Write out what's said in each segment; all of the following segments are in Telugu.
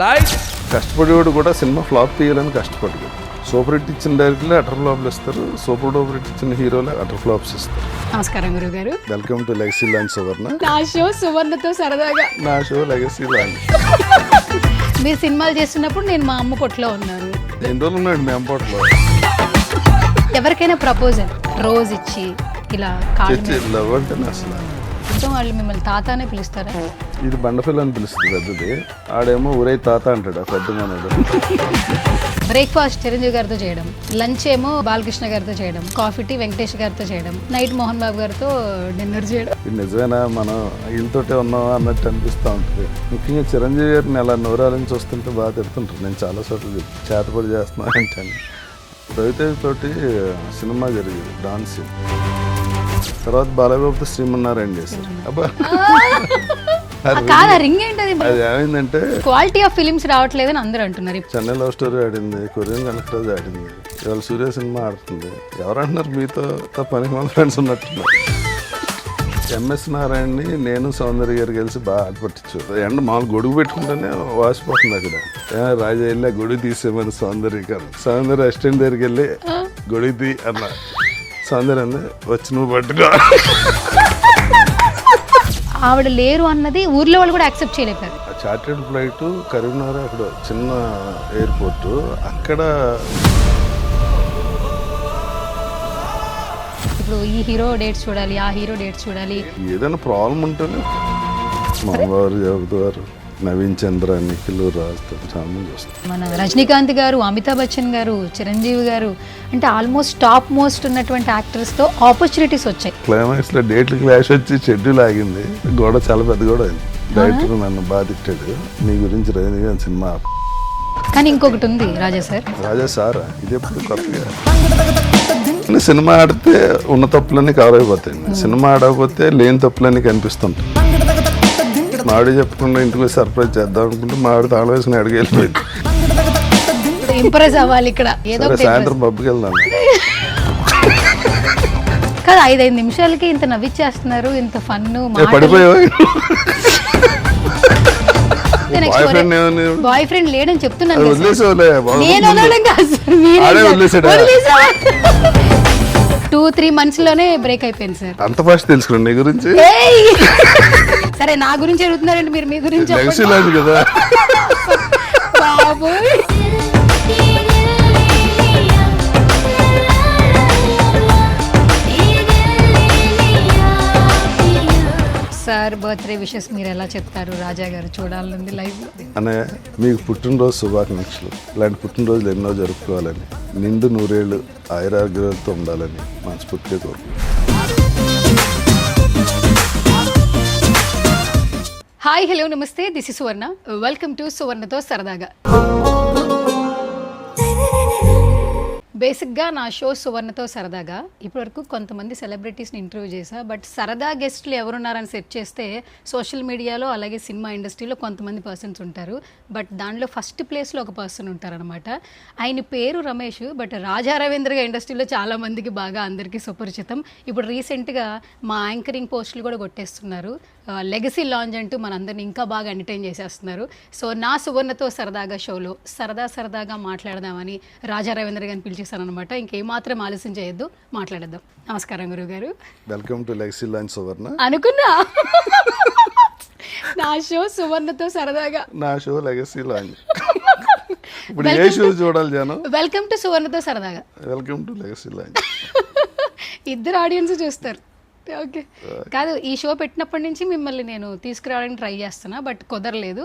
లైట్ కష్టపడేవాడు కూడా సినిమా ఫ్లాప్ తీయాలని కష్టపడదు. సూపర్ హిట్ ఇచ్చిన డైరెక్టర్లు అటర్ ఫ్లాప్లు ఇస్తారు, సూపర్ డూపర్ హిట్ ఇచ్చిన హీరోలు అటర్ ఫ్లాప్స్ ఇస్తారు. నమస్కారం గురువు గారు. వెల్కమ్ టు లెగసీ లాంచ్ సువర్ణ. నా షో సువర్ణతో సరదాగా. నా షో లెగసీ లాంచ్. మీరు సినిమాలు చేస్తున్నప్పుడు నేను మా అమ్మ పొట్టులో ఉన్నాను. ఎన్ని రోజులు ఉన్నాడు మీ అమ్మట్లో? ఎవరికైనా ప్రపోజల్ రోజ్ ఇచ్చి ఇలా లవ్ అంటేనే అసలు మొత్తం వాళ్ళు మిమ్మల్ని తాత అనే పిలుస్తారా? ఇది బండపిల్ల అని పిలుస్తుంది పెద్దది, ఆడేమో ఊరే తాత అంటాడు ఆ పెద్ద మనడు. బ్రేక్ఫాస్ట్ చిరంజీవి గారితో చేయడం, లంచ్ ఏమో బాలకృష్ణ గారితో చేయడం, కాఫీ టీ వెంకటేష్ గారితో చేయడం, నైట్ మోహన్ బాబు గారితో డిన్నర్ చేయడం. ఇది నిజమేనా మనం వీళ్ళతోటే ఉన్నావా అన్నట్టు అనిపిస్తూ ఉంటుంది. ముఖ్యంగా చిరంజీవి గారిని అలా నోరాలని చూస్తుంటే బాగా తిడుతుంటారు. నేను చాలా చోట్ల చేతపడి చేస్తున్నా అంటే రవితేజ్ తోటి సినిమా జరిగింది డాన్స్, తర్వాత బాలబాబుతో శ్రీమన్నారాయణ చేశారు. అబ్బా రింగ్ ఏంటది? అది ఏమైందంటే క్వాలిటీ ఆఫ్ ఫిలిమ్స్ రావట్లేదని అందరూ అంటున్నారు. చెన్నై లవ్ స్టోరీ ఆడింది, కొరియన్ కనెక్టర్స్ ఆడింది, ఇవాళ సూర్య సినిమా ఆడుతుంది. ఎవరంటున్నారు మీతో పనికి మంది ఫ్రెండ్స్ ఉన్నట్టున్నారు. ఎంఎస్ నారాయణని నేను సౌందర్య గారు కలిసి బాగా ఆటపట్టించు. ఎండ మామూలు గొడుగు పెట్టుకుంటేనే వాసిపోతుంది అక్కడ. రాజా వెళ్ళి గొడుగు తీసేమని సౌందర్య గారు, సౌందర్య అసిస్టెంట్ దగ్గరికి వెళ్ళి గొడుగు తీ అన్న. సౌందర్య అంది వచ్చి నువ్వు పట్టుకో. ఆవిడ లేరు అన్నది ఊర్లో వాళ్ళు కూడా యాక్సెప్ట్ చేయలేపారు. చార్టెడ్ ఫ్లైట్ కరీంనగర్, అక్కడ చిన్న ఎయిర్పోర్టు, అక్కడ ఇప్పుడు ఈ హీరో డేట్స్ చూడాలి, ఆ హీరో డేట్స్ చూడాలి. ఏదైనా ప్రాబ్లం ఉంటేనే మామగారు జరుగుతారు. నవీన్ చంద్ర, నిఖిల్, రాజు చాలా మంది వస్తారు. మన రజనీకాంత్ గారు, అమితాబ్ బచ్చన్ గారు, చిరంజీవి గారు అంటే ఆల్మోస్ట్ టాప్ మోస్ట్ ఉన్నటువంటి యాక్టర్స్తో ఆపర్చునిటీస్ వచ్చాయి. క్లైమాక్స్ లో డేట్లు క్లాష్ వచ్చి షెడ్యూల్ ఆగింది. గొడవ చాలా పెద్ద గొడవ అయింది. డైరెక్టర్ నన్ను బాగా తిట్టాడు, నీ గురించి రజనీకాంత్ సినిమా. కానీ ఇంకొకటి ఉంది రాజా సార్. రాజా సారా ఇది ఎప్పుడు కొత్తగా సినిమా ఆడితే ఉన్న తప్పులన్నీ కవర్ అయిపోతాయి, సినిమా ఆడకపోతే లేని తప్పులన్నీ కనిపిస్తుంటాయి. మాడి చెప్పకుండా ఇంటికి సర్ప్రైజ్ చేద్దాం అనుకుంటే మాడి తాళం వేసుకుని అడిగి వెళ్ళిపోయింది. ఇంప్రెస్ అవ్వాలి ఇక్కడ ఏదో. సాయంత్రం పబ్కి వెళ్దాం కదా, 5 నిమిషాలకి ఇంత నవ్విచ్చేస్తున్నారు, ఇంత ఫన్. పడిపోయావా? బాయ్ ఫ్రెండ్ లేడని చెప్తున్నాను. 2-3 months లోనే బ్రేక్ అయిపోయింది సార్. అంత ఫాస్ట్ తెలుసుకున్నాను నీ గురించి. సరే నా గురించి అడుగుతున్నారండి, మీరు మీ గురించి కదా. సార్ బర్త్డే విషెస్ మీరు ఎలా చెప్తారు? రాజా గారు చూడాలండి లైవ్ అనే. మీకు పుట్టినరోజు శుభాకాంక్షలు. ఇలాంటి పుట్టినరోజులు ఎన్నో జరుపుకోవాలని, నిండు 100 ఏళ్ళు ఆయురారోగ్యాలతో ఉండాలని మనస్ఫూర్తిగా కోరుకుంటున్నాను. హాయ్, హలో, నమస్తే. This is Suvarna. Welcome to సువర్ణతో సరదాగా. బేసిక్గా నా షో సువర్ణతో సరదాగా ఇప్పటివరకు కొంతమంది సెలబ్రిటీస్ని ఇంటర్వ్యూ చేశా. బట్ సరదా గెస్ట్లు ఎవరున్నారని సెర్చ్ చేస్తే సోషల్ మీడియాలో అలాగే సినిమా ఇండస్ట్రీలో కొంతమంది పర్సన్స్ ఉంటారు. బట్ దాంట్లో ఫస్ట్ ప్లేస్లో ఒక పర్సన్ ఉంటారనమాట. ఆయన పేరు రమేష్. బట్ రాజా రవీంద్రగా ఇండస్ట్రీలో చాలామందికి బాగా అందరికీ సుపరిచితం. ఇప్పుడు రీసెంట్గా మా యాంకరింగ్ పోస్టులు కూడా కొట్టేస్తున్నారు. లెగసీ లాంచ్ అంటూ మనందరినీ ఇంకా బాగా ఎంటర్టైన్ చేసేస్తున్నారు. సో నా సువర్ణతో సరదాగా షోలో సరదాగా మాట్లాడదామని రాజా రవీంద్ర గారిని పిలిచేశాను అనమాట. ఇంకేమాత్రం ఆలస్యం చేయొద్దు, మాట్లాడేద్దాం. నమస్కారం గురువు గారు. వెల్కమ్ టు లెగసీ లాంచ్ సువర్ణ. అనుకున్నా నా షో సువర్ణతో సరదాగా, నా షో లెగసీ లాంచ్. ఇప్పుడు ఏ షో చూడాలి జనం? వెల్కమ్ టు సువర్ణతో సరదాగా, వెల్కమ్ టు లెగసీ లాంచ్. ఇద్దరు ఆడియన్స్ చూస్తారు. ఓకే కాదు, ఈ షో పెట్టినప్పటి నుంచి మిమ్మల్ని నేను తీసుకురావడానికి ట్రై చేస్తున్నా, బట్ కుదరలేదు.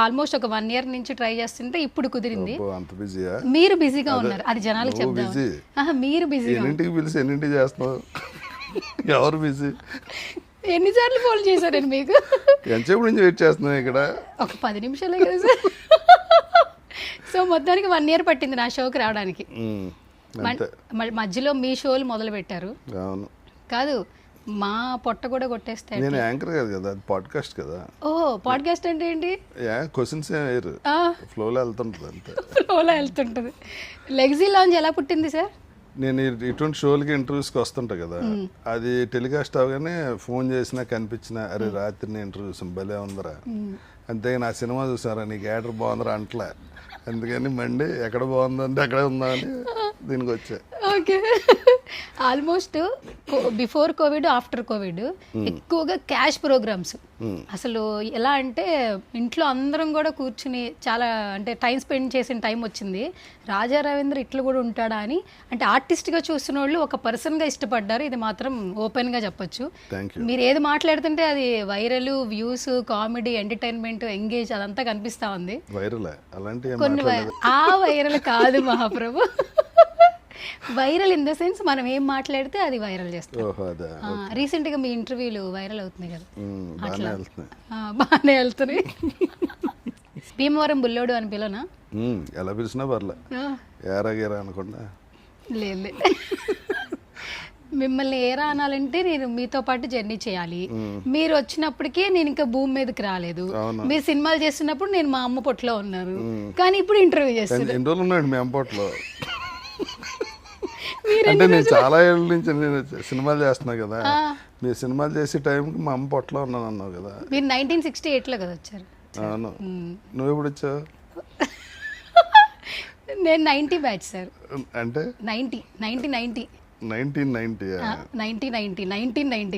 ఆల్మోస్ట్ ఒక 1 year నుంచి ట్రై చేస్తుంటే ఇప్పుడు కుదిరింది. మీరు బిజీగా ఉన్నారు, అది జనాలకు చెప్దాం. మీరు బిజీగా ఎన్నింటికి చేస్తున్నావు? ఎవరు బిజీ? ఎన్నిసార్లు ఫోన్ చేశారు మీకు? ఎంతసేపు నుంచి వెయిట్ చేస్తున్నావు ఇక్కడ? ఒక 10 నిమిషాలే కదా సార్. సో మొత్తానికి 1 year పట్టింది నా షోకి రావడానికి. మధ్యలో మీ షోలు మొదలు పెట్టారు. అవును కాదు, మా పొట్ట కూడా కొట్టేస్తాయి. నేను యాంకర్ కాదు కదా, అది పాడ్కాస్ట్ కదా. ఓహో, పాడ్కాస్ట్ అంటే ఏంటి? క్వశ్చన్స్ ఫ్లోలో వెళ్తుంటుంది, అంతే. ఫ్లోలో వెళ్తుంటుంది. లెగసీ లాంచ్ ఎలా పుట్టింది సార్? నేను ఇటువంటి షోలకి ఇంటర్వ్యూస్కి వస్తుంటా కదా, అది టెలికాస్ట్ అవగానే ఫోన్ చేసినా కనిపించినా అరే రాత్రి ఇంటర్వ్యూస్ భలే ఉందరా, అంతే నా సినిమా చూసారా నీకు యాక్టర్ బాగుందరా అంటలే, అందుకని మండి ఎక్కడ బాగుందంటే అక్కడే ఉందా అని దీనికి వచ్చా. Okay, almost before Covid after Covid ఎక్కువగా క్యాష్ ప్రోగ్రామ్స్. అసలు ఎలా అంటే ఇంట్లో అందరం కూడా కూర్చుని చాలా అంటే టైం స్పెండ్ చేసిన టైం వచ్చింది. రాజా రవీంద్ర ఇట్లా కూడా ఉంటాడా అని అంటే ఆర్టిస్ట్గా చూస్తున్న వాళ్ళు ఒక పర్సన్గా ఇష్టపడ్డారు. ఇది మాత్రం ఓపెన్గా చెప్పొచ్చు. మీరు ఏది మాట్లాడుతుంటే అది viral, views, comedy, entertainment, engage అదంతా కనిపిస్తా ఉంది. కొన్ని ఆ వైరల్ కాదు మహాప్రభు, వైరల్ ఇన్ ద సెన్స్ మనం ఏం మాట్లాడితే అది వైరల్ చేస్తాం. రీసెంట్ గా మీ ఇంటర్వ్యూలు వైరల్ అవుతున్నాయి కదా, అట్లా బాగానే వెళ్తున్నాయి. భీమవరం బుల్లోడు అని పిలవనా? ఎలా పిలిచినా పర్లే, ఏరాగేరా అనకుండా. లేదు, మిమ్మల్ని ఏరా అనాలంటే నేను మీతో పాటు జర్నీ చేయాలి. మీరు వచ్చినప్పటికే నేను ఇంకా భూమి మీదకి రాలేదు. మీరు సినిమాలు చేస్తున్నప్పుడు నేను మా అమ్మ పొట్లో ఉన్నాను, కానీ ఇప్పుడు ఇంటర్వ్యూ చేస్తున్నాను. అంటే నేను చాలా ఏళ్ళ నుంచి నేను సినిమాలు చేస్తున్నా కదా, మీరు సినిమాలు చేసే టైంకి మా అమ్మ పొట్టలో ఉన్నాను అన్నావు కదా. మీరు 1968లో కదా వచ్చారు? అవును. నువ్వు ఎప్పుడు వచ్చావు? నేను 90 బ్యాచ్ సార్. అంటే 1990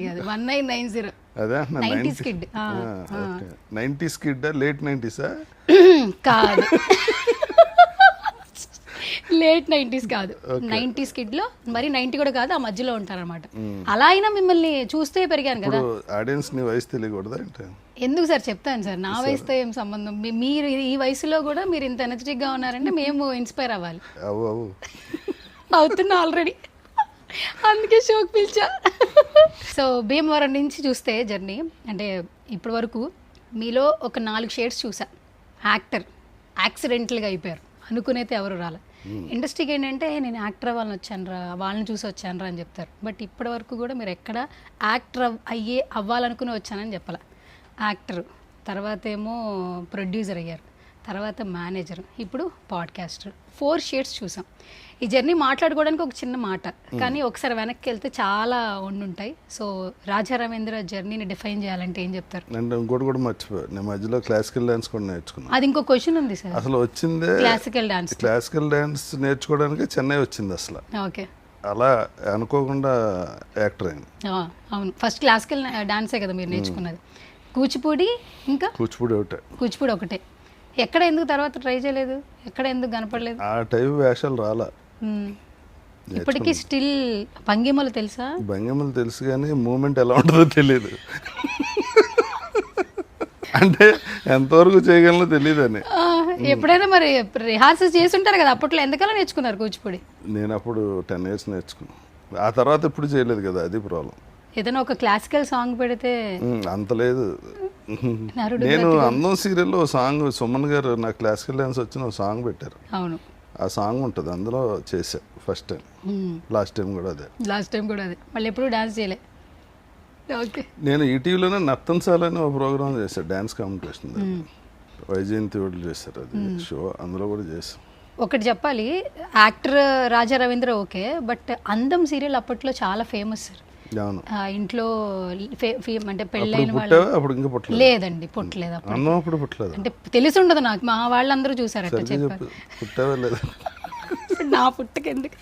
కాదు, 1990. అదే 90s kid. 90s kid, late 90s కాదు, లేట్ 90s కాదు, 90s కిడ్ లో మరి 90 కూడా కాదు, ఆ మధ్యలో ఉంటారన్నమాట. అలా అయినా మిమ్మల్ని చూస్తే పెరిగాను కదా. ఆడియన్స్ నీ వయసు తెలియకూడదా అంటే? ఎందుకు సార్, చెప్తాను సార్, నా వయసుతో ఏం సంబంధం. మీరు ఈ వయసులో కూడా మీరు ఇంత ఎనర్జెటిక్ గా ఉన్నారంటే మేము ఇన్స్పైర్ అవ్వాలి. అవుతున్నా ఆల్రెడీ, అందుకే షోకి పిలిచా. సో భీమవరం నుంచి చూస్తే జర్నీ అంటే ఇప్పటి వరకు మీలో ఒక 4 షేడ్స్ చూసా. యాక్టర్, యాక్సిడెంటల్గా అయిపోయారు, అనుకునేతే ఎవరు రాలే. ఇండస్ట్రీకి ఏంటంటే నేను యాక్టర్ అవ్వాలని వచ్చానురా, వాళ్ళని చూసి వచ్చానురా అని చెప్తారు. బట్ ఇప్పటి వరకు కూడా మీరు ఎక్కడ యాక్టర్ అవ్వాలనుకుని వచ్చానని చెప్పాల. యాక్టర్ తర్వాత ఏమో ప్రొడ్యూసర్ అయ్యారు, తర్వాత మేనేజర్, ఇప్పుడు పాడ్కాస్టర్. 4 షేడ్స్ చూసాం. ఈ జర్నీ మాట్లాడుకోవడానికి ఒక చిన్న మాట, కానీ ఒకసారి వెనక్కి వెళ్తే చాలా ఉండుంటాయి. సో రాజా రవీంద్ర జర్నీని డిఫైన్ చేయాలంటే ఏం చెప్తారు? నేను ఇంకోటి కూడా మర్చిపోయా, నేను మధ్యలో క్లాసికల్ డాన్స్ కూడా నేర్చుకున్నాను. అది ఇంకో క్వశ్చన్ ఉంది సార్. అసలు వచ్చిందే క్లాసికల్ డాన్స్ నేర్చుకోవడానికి చెన్నై వచ్చింది అసలు. ఓకే, అలా అనుకోకుండా యాక్టర్ అయింది. అవును, ఫస్ట్ క్లాసికల్ డాన్సే కదా మీరు నేర్చుకున్నది. కూచిపూడి, ఇంకా కూచిపూడి ఒకటే. ఎక్కడ ఎందుకు తర్వాత ట్రై చేయలేదు? ఎక్కడ ఎందుకు కనపడలేదు? ఆ టైప్ వేషాలు రాలా. ఇప్పటికీ స్టిల్ భంగిమలు తెలుసా? భంగిమలు తెలుసు కానీ మూమెంట్ ఎలా ఉంటుందో తెలియదు. అంటే ఎంతవరకు చేయగలనో తెలియదు అని. ఎప్పుడైనా మరి రిహార్సల్స్ చేసి ఉంటారు కదా, అప్పట్లో ఎంతకాలం నేర్చుకున్నారు కూచిపూడి? నేను అప్పుడు 10 years నేర్చుకున్నాను. ఆ తర్వాత ఎప్పుడు చేయలేదు కదా, అది ప్రాబ్లం. ఏదైనా ఒక క్లాసికల్ సాంగ్ పెడితే అంత లేదు. నేను అందం సీరియల్లో సాంగ్ సుమన్ గారు నా క్లాసికల్ డాన్స్ వచ్చిన సాంగ్ పెట్టారు. అవును, ఆ సాంగ్ ఉంటుంది, అందులో చేసా ఫస్ట్ టైం. లాస్ట్ టైం కూడా అదే. మళ్ళీ ఎప్పుడు డాన్స్ చేయలే. ఓకే, నేను ఈటీవీలోనే నర్తన్సాల్ అని ఒక ప్రోగ్రామ్ చేశాను, డాన్స్ కాంపిటీషన్. వైజయంతి వాళ్ళు చేశారు అది షో, అందులో కూడా చేశాను. ఒకటి చెప్పాలి, actor Raja Ravindra okay, but అందం సీరియల్ అప్పట్లో చాలా ఫేమస్ సార్. ఇంట్లో అంటే పెళ్ళైన వాళ్ళు లేదండి, పుట్టలేదు అంటే తెలిసి ఉండదు నాకు. మా వాళ్ళందరూ చూసారు అట్లా చెప్పారు. నా పుట్టకెందుకు?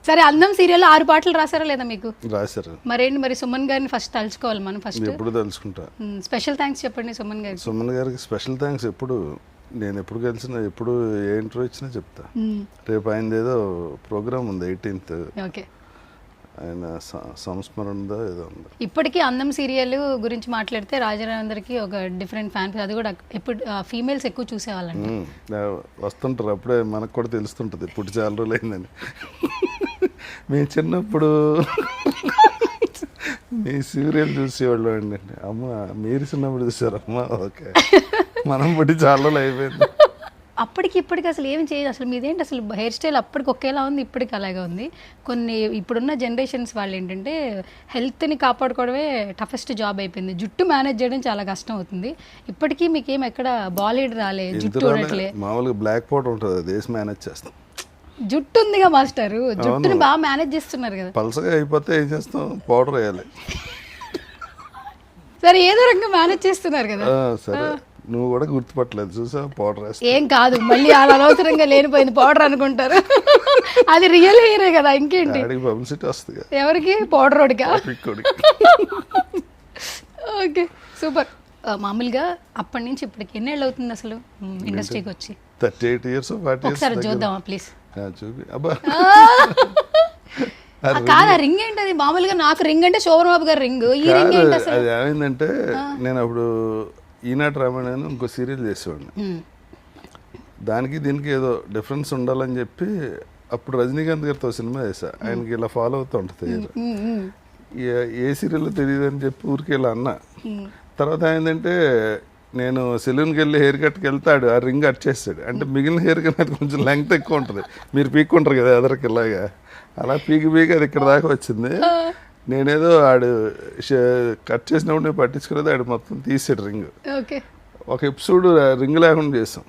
సరే, అందం సీరియల్ 6 పాటలు రాసారా లేదా మీకు? రాశారు. మరేంటి మరి సుమన్ గారిని ఫస్ట్ తలుచుకోవాలి మనం. ఫస్ట్ ఎప్పుడు తలుచుకుంటా. స్పెషల్ థ్యాంక్స్ చెప్పండి సుమన్ గారికి. స్పెషల్ థ్యాంక్స్ ఎప్పుడు, నేను ఎప్పుడు కలిసినా, ఎప్పుడు ఏ ఇంటర్వ్యూ ఇచ్చినా చెప్తా. రేపు ఆయనది ఏదో ప్రోగ్రామ్ ఉంది 18th, ఓకే, ఆయన సంస్మరణదో ఏదో ఉంది. ఇప్పటికీ అందం సీరియల్ గురించి మాట్లాడితే రాజారావేంద్రకి ఒక డిఫరెంట్ ఫ్యాన్. అది కూడా ఎప్పుడు ఫీమేల్స్ ఎక్కువ చూసేవాళ్ళండి. వస్తుంటారు, అప్పుడే మనకు కూడా తెలుస్తుంటుంది ఇప్పుడు చాలా రోజులు అయిందని. మేము చిన్నప్పుడు మీ సీరియల్ చూసేవాళ్ళు అండి. అమ్మ మీరు చిన్నప్పుడు చూసారమ్మా? ఓకే, మనం పుట్టి చాలా రోజులు అయిపోయింది. అప్పటికి ఇప్పటికి అసలు ఏమి చేయదు. అసలు మీదేంటి అసలు హెయిర్ స్టైల్ అప్పటికి ఒకేలా ఉంది, ఇప్పటికి అలాగే ఉంది. కొన్ని ఇప్పుడున్న జనరేషన్స్ వాళ్ళు ఏంటంటే హెల్త్ని కాపాడుకోవడమే టఫెస్ట్ జాబ్ అయిపోయింది. జుట్టు మేనేజ్ చేయడం చాలా కష్టం అవుతుంది. ఇప్పటికీ మీకేం ఎక్కడ బాలీడ్ రాలే, జుట్టు చూడట్లే. మామూలుగా బ్లాక్ పౌడర్ ఉంటుంది, అది వేసి మేనేజ్ చేస్తాం. జుట్టు ఉందిగా మాస్టారు, జుట్టుని బాగా మేనేజ్ చేస్తున్నారు కదా. పలసగా అయిపోతే ఏం చేస్తాం, పౌడర్ వేయాలి. సరే ఏదో రకంగా మేనేజ్ చేస్తున్నారు కదా. సరే నువ్వు కూడా గుర్తుపట్టలేదు చూసా, పౌడర్ వేస్తా. ఏం కాదు, మళ్ళీ అలా అనవసరంగా లేనిపోయింది పౌడర్ అనుకుంటారు. అది రియల్ హెయిరే కదా, ఇంకేంటి. పబ్లిసిటీ వస్తుంది. ఎవరికి? పౌడర్ రోడ్కా? పిక్కోడికి. Okay super. మామూలుగా అప్పటి నుంచి ఇప్పటికి ఎన్నేళ్ళు అవుతుంది అసలు ఇండస్ట్రీకి వచ్చి? 38 years 40 years. ఒకసారి చూద్దామా ప్లీజ్? చూపి. అబ్బా కాదు, ఆ రింగ్ ఏంటి? అది మామూలుగా నాకు రింగ్ అంటే శోభన్ బాబు గారు రింగ్, ఈ రింగ్ ఏంటి అసలు? అది ఏమైందంటే నేను అప్పుడు ఈనాటి రామాయణ ఇంకో సీరియల్ చేసేవాడిని. దానికి దీనికి ఏదో డిఫరెన్స్ ఉండాలని చెప్పి అప్పుడు రజనీకాంత్ గారితో సినిమా చేశా. ఆయనకి ఇలా ఫాలో అవుతూ ఉంటుంది. ఏ సీరియల్లో తెలియదు అని చెప్పి ఊరికి ఇలా అన్నా. తర్వాత ఏంటంటే నేను సెలూన్కి వెళ్ళి హెయిర్ కట్కి వెళ్తాడు, ఆ రింగ్ కట్ చేస్తాడు. అంటే మిగిలిన హెయిర్ కన్నా అది కొంచెం లెంగ్త్ ఎక్కువ ఉంటుంది. మీరు పీక్కుంటారు కదా ఎదరికి ఇలాగా, అలా పీకి అది ఇక్కడ దాకా వచ్చింది. నేనేదో ఆడు కట్ చేసినప్పుడు నేను పట్టించుకునేది, ఆడు మొత్తం తీసాడు రింగ్. ఒక ఎపిసోడ్ రింగ్ లేకుండా చేసాం.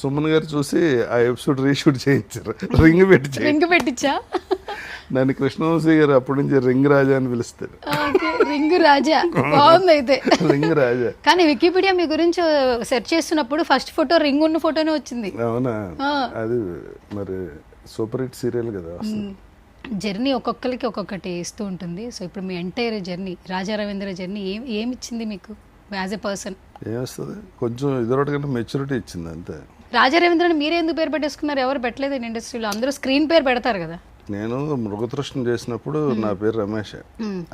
సుమన్ గారు చూసి ఆ ఎపిసోడ్ రీషూట్ చేయించారు, రింగ్ పెట్టించా. నన్ను కృష్ణవంశీ గారు అప్పటి నుంచి రింగ్ రాజా అని పిలుస్తారు. రింగ్ రాజా బాగుంది అయితే. రింగ్ రాజా. కానీ వికీపీడియా మీ గురించి సెర్చ్ చేస్తున్నప్పుడు ఫస్ట్ ఫోటో రింగ్ ఉన్న ఫోటోనే వచ్చింది. అవునా? అది మరి సూపర్ హిట్ సీరియల్ కదా. జర్నీ ఒక్కొక్కరికి ఒక్కొక్కటి ఇస్తూ ఉంటుంది. సో ఇప్పుడు మీ entire journey, Raja Ravindra journey ఏమి ఇచ్చింది మీకు యాజ్ ఎ పర్సన్? ఏమొస్తుంది, కొంచెం ఇదొకటి కంటే మెచ్యూరిటీ ఇచ్చింది అంతే. రాజా రవీంద్రని మీరే ఎందుకు పేరు పెట్టేసుకున్నారు? ఎవరు పెట్టలేదు ఇండస్ట్రీలో, అందరూ స్క్రీన్ పేరు పెడతారు కదా. నేను మృగతృష్ణ చేసినప్పుడు నా పేరు రమేష్,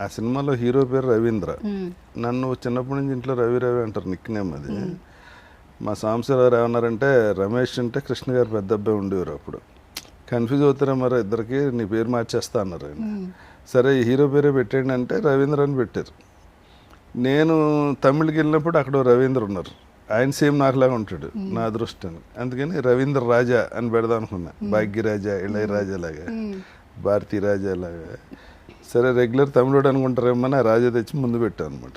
ఆ సినిమాలో హీరో పేరు రవీంద్ర. నన్ను చిన్నప్పటి నుంచి ఇంట్లో రవి రవి అంటారు, నిక్ నేమ్ అది. మా సాంబశివరావు ఏమన్నారంటే, రమేష్ అంటే కృష్ణ గారు పెద్ద అబ్బాయి ఉండేవారు. అప్పుడు కన్ఫ్యూజ్ అవుతారా మరి ఇద్దరికి, నీ పేరు మార్చేస్తా అన్నారు ఆయన. సరే ఈ హీరో పేరే పెట్టండి అంటే రవీంద్ర అని పెట్టారు. నేను తమిళకి వెళ్ళినప్పుడు అక్కడ రవీంద్ర ఉన్నారు, ఆయన సేమ్ నాకులాగా ఉంటాడు, నా అదృష్టం. అందుకని రవీంద్ర రాజా అని పెడదాం అనుకున్నా, భాగ్యరాజా, ఇళయరాజా లాగా, భారతీ రాజా లాగా. సరే రెగ్యులర్ తమిళోడు అనుకుంటారేమని ఆ రాజా తెచ్చి ముందు పెట్టాను అనమాట.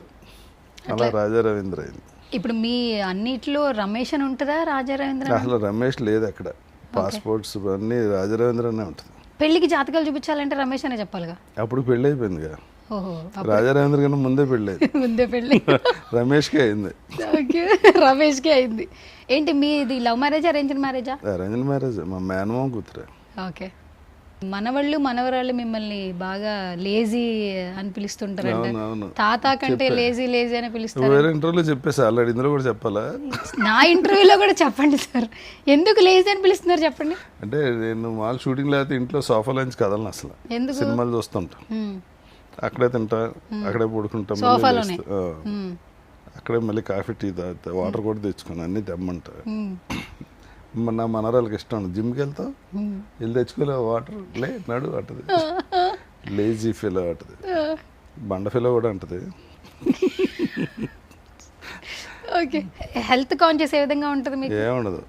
అలా రాజా రవీంద్ర అయింది. ఇప్పుడు మీ అన్నిట్లో రమేష్ అని ఉంటుందా రాజా రవీంద్ర? అసలు రమేష్ లేదు అక్కడ, పాస్పోర్ట్స్ అన్ని రాజా రవీంద్ర అనే ఉంటుంది. పెళ్లికి జాతకాలు చూపించాలంటే రమేష్ అనే చెప్పాలిగా. అప్పుడు పెళ్ళి అయిపోయిందిగా. రాజా రవీంద్ర కన్నా ముందే పెళ్ళి రమేష్కే అయింది. రమేష్కే అయింది. ఏంటి మీది లవ్ మ్యారేజా అరేంజ్డ్ మ్యారేజా? అరేంజ్డ్ మ్యారేజ్, మా మేనమామ కూతురే. ఓకే. మనవాళ్ళు మనవరాళ్ళు మిమ్మల్ని బాగా లేజీ అని పిలుస్తుంటారంట. తాత కంటే లేజీ లేజీ అని పిలుస్తారు. వేరే ఇంటర్వ్యూలో చెప్పేసి ఆల్రెడీ, ఇందులో కూడా చెప్పాలా? నా ఇంటర్వ్యూలో కూడా చెప్పండి సార్, ఎందుకు లేజీ అని పిలుస్తున్నారు చెప్పండి. అంటే నేను మాల్ షూటింగ్ లేకపోతే ఇంట్లో సోఫా నుంచి కదలను అసలు. ఎందుకు? సినిమాలు చూస్తుంటా, అక్కడే తింటా, అక్కడే పడుకుంటా, అక్కడే మళ్ళీ కాఫీ టీ తాగుతా, వాటర్ కూడా తెచ్చుకుని అన్ని తెమ్మంటా. నా మనరాలకి ఇష్టం, జిమ్కి వెళ్తావు, వెళ్ళి తెచ్చుకోలేవు వాటర్, లే నడు అంటది. లేజీ ఫీల్ అంటది, బండ ఫీల్ కూడా అంటది. ఓకే. హెల్త్ కాన్షియస్ ఏ విధంగా ఉంటుంది మీకు? ఏముండదు,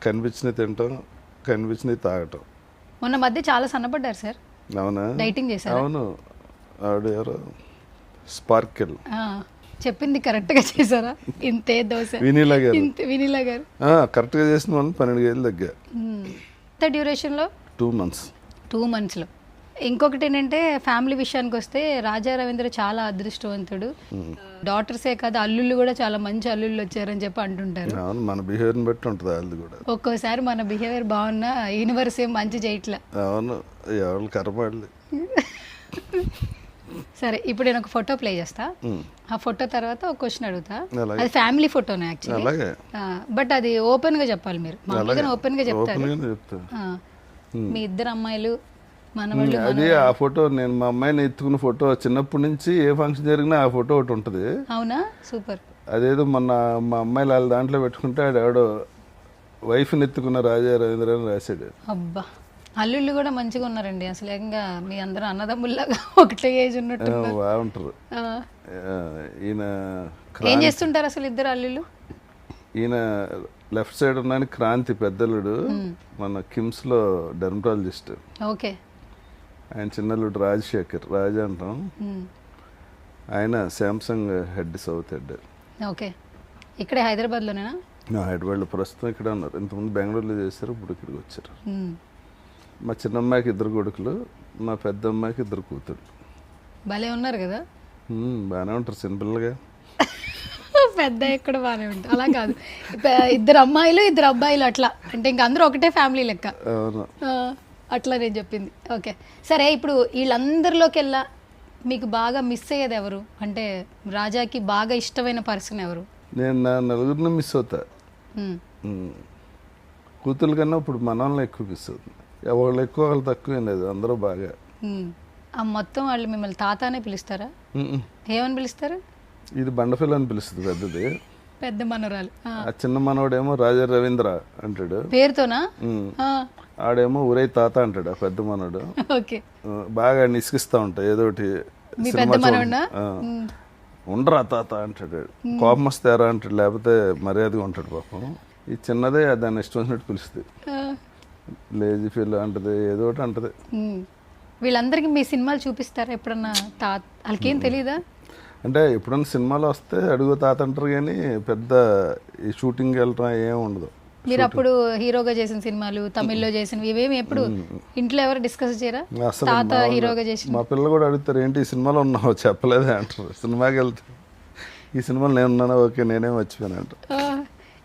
కనిపించినవి తింటాం, కనిపించినవి తాగటం. మొన్న మధ్య చాలా సన్నపడ్డారు సార్. అవునా? డైటింగ్ చేశారు? అవును. ఆవిడ ఎవరు, స్పార్కిల్ చెప్పింది కరెక్ట్ గా చేశారా? ఇంతే దోశ. వినీలా గారు. వినీలా గారు కరెక్ట్ గా చేసిన వాళ్ళు 12 ఏళ్ళు తగ్గా. డ్యూరేషన్ లో 2 months. 2 months లో. ఇంకొకటి ఏంటంటే ఫ్యామిలీ విషయానికి వస్తే రాజా రవీంద్ర చాలా అదృష్టవంతుడు. డాటర్సే కాదు, అల్లుళ్ళు కూడా చాలా మంచి అల్లుళ్ళు వచ్చారని చెప్పి అంటుంటారు. మన బిహేవియర్ బట్టి ఉంటుంది వాళ్ళు కూడా. ఒక్కోసారి మన బిహేవియర్ బాగున్నా యూనివర్స్ ఏం మంచి చేయట్లా. అవును, ఎవరు కరపాడలే. సరే ఇప్పుడు నేను ఒక ఫోటో ప్లే చేస్తా, ఆ ఫోటో తర్వాత ఒక క్వశ్చన్ అడుగుతా. అది ఫ్యామిలీ ఫోటోనే యాక్చువల్లీ, బట్ అది ఓపెన్ గా చెప్పాలి మీరు. మామూలుగా ఓపెన్ గా చెప్తారు. మీ ఇద్దరు అమ్మాయిలు మనవాళ్ళు. అది ఆ ఫోటో నేను మా అమ్మాయిని ఎత్తుకున్న ఫోటో, చిన్నప్పటి నుంచి ఏ ఫంక్షన్ జరిగినా ఆ ఫోటో ఒకటి ఉంటుంది. అవునా? సూపర్. అదేదో మొన్న మా అమ్మాయిలు వాళ్ళ దాంట్లో పెట్టుకుంటే ఆడెవడో వైఫ్ని ఎత్తుకున్న రాజా రవీంద్ర అని రాశాడు. అబ్బా, అల్లుళ్ళు కూడా మంచిగా ఉన్నారండి. అసలు ఏకంగా మీ అందరూ అన్నదమ్ముల్లాగా ఒకటే ఏజ్ ఉన్నట్టు బాగుంటారు. ఈయన ఏం చేస్తుంటారు అసలు ఇద్దరు అల్లుళ్ళు? ఈయన లెఫ్ట్ సైడ్ ఉన్నాయని క్రాంతి పెద్దలుడు, మన కిమ్స్ లో డెర్మటాలజిస్ట్. ఓకే. ఆయన చిన్నల్లుడు రాజశేఖర్, రాజా అంటాం. ఆయన Samsung head, south head. Okay. ఇక్కడే హైదరాబాద్ లోనేనా? హైదరాబాద్లో ప్రస్తుతం ఇక్కడ ఉన్నారు. ఇంతకుముందు బెంగళూరులో చేశారు, ఇప్పుడు ఇక్కడికి వచ్చారు. మా చిన్నమ్మాయికి 2 కొడుకులు, మా పెద్ద అమ్మాయికి 2 కూతుళ్ళు. భలే ఉన్నారు కదా. బాగానే ఉంటారు సింపుల్గా. పెద్ద ఎక్కడ బాగానే ఉంటుంది అలా కాదు, 2 అమ్మాయిలు 2 అబ్బాయిలు అట్లా అంటే ఇంకా అందరూ ఒకటే ఫ్యామిలీ లెక్క. అవును. అట్లా నేను చెప్పింది. ఓకే సరే, ఇప్పుడు వీళ్ళందరిలోకి వెళ్ళా మీకు బాగా మిస్ అయ్యేది ఎవరు, అంటే రాజాకి బాగా ఇష్టమైన పర్సన్ ఎవరు? నేను నా నలుగురిని మిస్ అవుతా. కూతురు కన్నా ఇప్పుడు మనల్ని ఎక్కువ మిస్ అవుతుంది. వాళ్ళు ఎక్కువ వాళ్ళు తక్కువ ఏం లేదు, అందరూ బాగా. ఆ మొత్తం వాళ్ళు మిమ్మల్ని తాత అనే పిలుస్తారా? ఏమని పిలుస్తారు? ఇది బండఫిల్ అని పిలుస్తుంది పెద్దది, పెద్ద మనవరాలు. ఆ చిన్న మనవడేమో రాజా రవీంద్ర అంటాడు పేరుతోనా? ఆడేమో ఊరై తాత అంటాడు ఆ పెద్ద మనోడు. ఓకే, బాగా నిసిగిస్తా ఉంటాయి ఏదో ఒకటి. ఉండరా తాత అంటాడు, కోపం వస్తారా అంటాడు, లేకపోతే మర్యాదగా ఉంటాడు పాపం. ఈ చిన్నదే దాన్ని ఇష్టం వచ్చినట్టు పిలుస్తుంది, లేజీ ఫీల్ అంటది, ఏదో ఒకటి అంటది. వీళ్ళందరికీ మీ సినిమాలు చూపిస్తారా ఎప్పుడన్నా? వాళ్ళకేం తెలీదా? అంటే ఎప్పుడన్నా సినిమాలో వస్తే అడుగు తాత అంటారు, కానీ పెద్ద ఈ షూటింగ్కి వెళ్ళటం ఏం ఉండదు. మీరు అప్పుడు హీరోగా చేసిన సినిమాలు, తమిళ్లో చేసినవి ఇవేమి ఎప్పుడు ఇంట్లో ఎవరు డిస్కస్ చేయరా? తాత హీరోగా చేసిన మా పిల్లలు కూడా అడుగుతారు, ఏంటి ఈ సినిమాలో ఉన్నావు చెప్పలేదే అంటారు. సినిమాకి వెళ్తే ఈ సినిమాలో నేను ఉన్నాను, ఓకే నేనేం వచ్చిపోయాను అంటారు.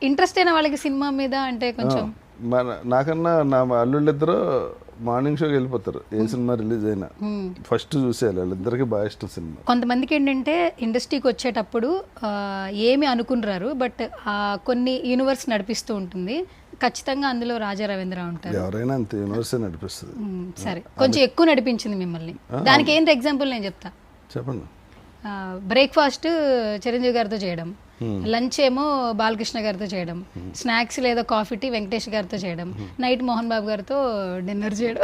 ఇంట్రెస్ట్ అయిన వాళ్ళకి సినిమా మీద అంటే కొంచెం. నాకన్నా నా అల్లుళ్ళిద్దరూ మార్నింగ్ షోకి వెళ్ళిపోతారు, ఏ సినిమా రిలీజ్ అయినా ఫస్ట్ చూసేయాలి. వాళ్ళిద్దరికి బాగా ఇష్టం సినిమా. కొంతమందికి ఏంటంటే ఇండస్ట్రీకి వచ్చేటప్పుడు ఏమి అనుకున్నారు, బట్ కొన్ని యూనివర్స్ నడిపిస్తూ ఉంటుంది. ఖచ్చితంగా అందులో రాజా రవీంద్ర ఉంటారు. ఎవరైనా అంతే, యూనివర్సే నడిపిస్తుంది. సరే, కొంచెం ఎక్కువ నడిపించింది మిమ్మల్ని, దానికి ఏంటి ఎగ్జాంపుల్ నేను చెప్తా. చెప్పండి. బ్రేక్ఫాస్ట్ చిరంజీవి గారితో చేయడం, లంచ్ ఏమో బాలకృష్ణ గారితో చేయడం, స్నాక్స్ లేదా కాఫీ టీ వెంకటేష్ గారితో చేయడం, నైట్ మోహన్ బాబు గారితో డిన్నర్ చేయడం.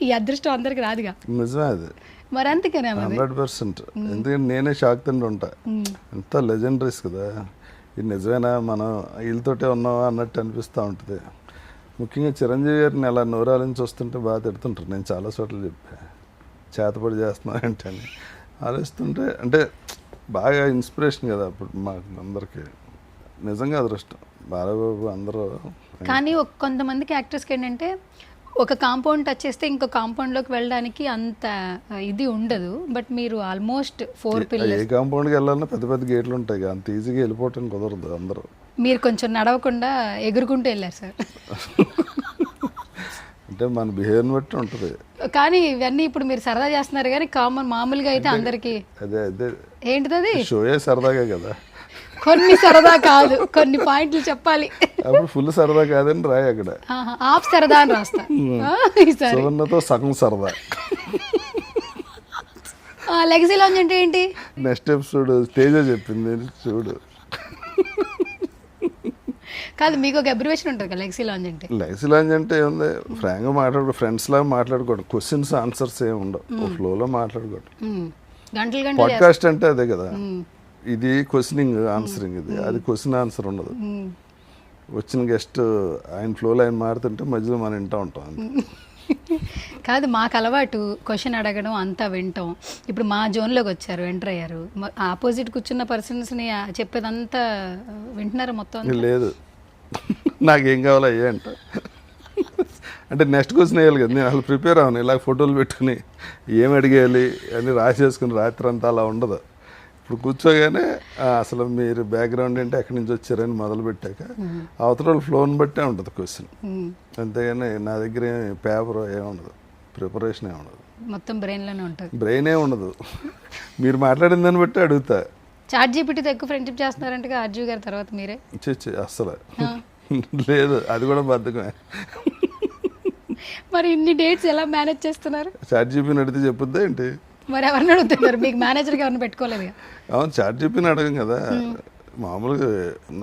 ఈ అదృష్టం అందరికి రాదుగా. నిజమే అది. మరి అందుకనే 100%. ఎందుకంటే నేనే షాక్ తింటూ ఉంటా, ఎంత లెజెండరీస్ కదా ఇది. నిజమేనా మనం వీళ్ళతోటే ఉన్నావా అన్నట్టు అనిపిస్తూ ఉంటుంది. ముఖ్యంగా చిరంజీవి గారిని అలా నోరాలించి వస్తుంటే బాగా తిడుతుంటారు. నేను చాలా చోట్ల చెప్పా, చేతపడి చేస్తున్నా అంటే అని ఆలోచిస్తుంటే, అంటే బాగా ఇన్స్పిరేషన్ కదా అప్పుడు మాకు అందరికి. నిజంగా అదృష్టం బాలబాబు అందరూ. కానీ కొంతమందికి యాక్టర్స్కి ఏంటంటే ఒక కాంపౌండ్ టచ్ చేస్తే ఇంకో కాంపౌండ్లోకి వెళ్ళడానికి అంత ఇది ఉండదు. బట్ మీరు ఆల్మోస్ట్ 4 పిల్లర్స్. ఏ కాంపౌండ్కి వెళ్ళాలన్నా పెద్ద పెద్ద గేట్లు ఉంటాయి, అంత ఈజీగా వెళ్ళిపోవటం కుదరదు. అందరూ మీరు కొంచెం నడవకుండా ఎగురుకుంటూ వెళ్ళారు సార్. అంటే మన బిహేవియర్ని బట్టి ఉంటుంది. కానీ ఇవన్నీ ఇప్పుడు మీరు సరదా చేస్తున్నారు, కానీ మామూలుగా అయితే అందరికి అదే అదే ఏంటిది షోయే సరదాగా కదా. కొన్ని సరదా కాదు, కొన్ని పాయింట్లు చెప్పాలి. అప్పుడు ఫుల్ సరదా కాదని రాయి అక్కడ, ఆఫ్ సరదా అని రాస్తా. సువర్ణతో సగం సరదా. లెగసీ లాంజ్ అంటే ఏంటి? నెక్స్ట్ ఎపిసోడ్ తేజ చెప్పింది చూడు. కాదు, మీకు ఒక అబ్రివేషన్ ఉంటుంది కదా లెగసీ లాంజ్ అంటే. లెగసీ లాంజ్ అంటే ఏముంది, ఫ్రాంక్గా మాట్లాడుకో, ఫ్రెండ్స్ లాగా మాట్లాడుకోవడం, క్వశ్చన్స్ ఆన్సర్స్ ఏమి ఉండవు, ఫ్లోలో మాట్లాడుకోవడం. పాడ్కాస్ట్ అంటే అదే కదా, ఇది క్వశ్చనింగ్ ఆన్సరింగ్, అది క్వశ్చన్ ఆన్సర్ ఉండదు. వచ్చిన గెస్ట్ ఆయన ఫ్లోలో ఆయన మారుతుంటే మధ్యలో మనం వింటూ ఉంటాం. కాదు, మాకు అలవాటు క్వశ్చన్ అడగడం అంతా వింటాం. ఇప్పుడు మా జోన్లోకి వచ్చారు, ఎంటర్ అయ్యారు, ఆపోజిట్ కూర్చున్న పర్సన్స్ని చెప్పేదంతా వింటున్నారు మొత్తం. లేదు, నాకేం కావాలో అయ్యే అంట. అంటే నెక్స్ట్ క్వశ్చన్ వేయాలి కదా, నేను అసలు ప్రిపేర్ అవ్వను. ఇలా ఫోటోలు పెట్టుకుని ఏం అడిగేయాలి అని రాసేసుకుని రాత్రి అంతా అలా ఉండదు. ఇప్పుడు కూర్చోగానే అసలు మీరు బ్యాక్గ్రౌండ్ ఏంటి, ఎక్కడి నుంచి వచ్చారని మొదలు పెట్టాక అవతల ఫ్లోని బట్టే ఉంటుంది క్వశ్చన్. అంతేగాని నా దగ్గర పేపర్ ఏముండదు, ప్రిపరేషన్ ఏముండదు, మొత్తం బ్రెయిన్లోనే ఉంటుంది. బ్రెయిన్ ఏ ఉండదు, మీరు మాట్లాడిన దాన్ని బట్టి అడుగుతా. చాట్ జీపీటీతో ఎక్కువ ఫ్రెండ్షిప్ చేస్తున్నారంటే ఆర్జీవి గారి తర్వాత మీరే. అస్సలు లేదు, అది కూడా బద్ధకమే. మరి ఇన్ని డేట్స్ ఎలా మేనేజ్ చేస్తున్నారు? చాట్ జీపీని అడిగితే చెప్పుద్దా ఏంటి? మరి ఎవరిని అడుగుతున్నారు? మీకు మేనేజర్గా ఎవరిని పెట్టుకోలేదు? అవును, చాట్ జీపీని అడగం కదా. మామూలుగా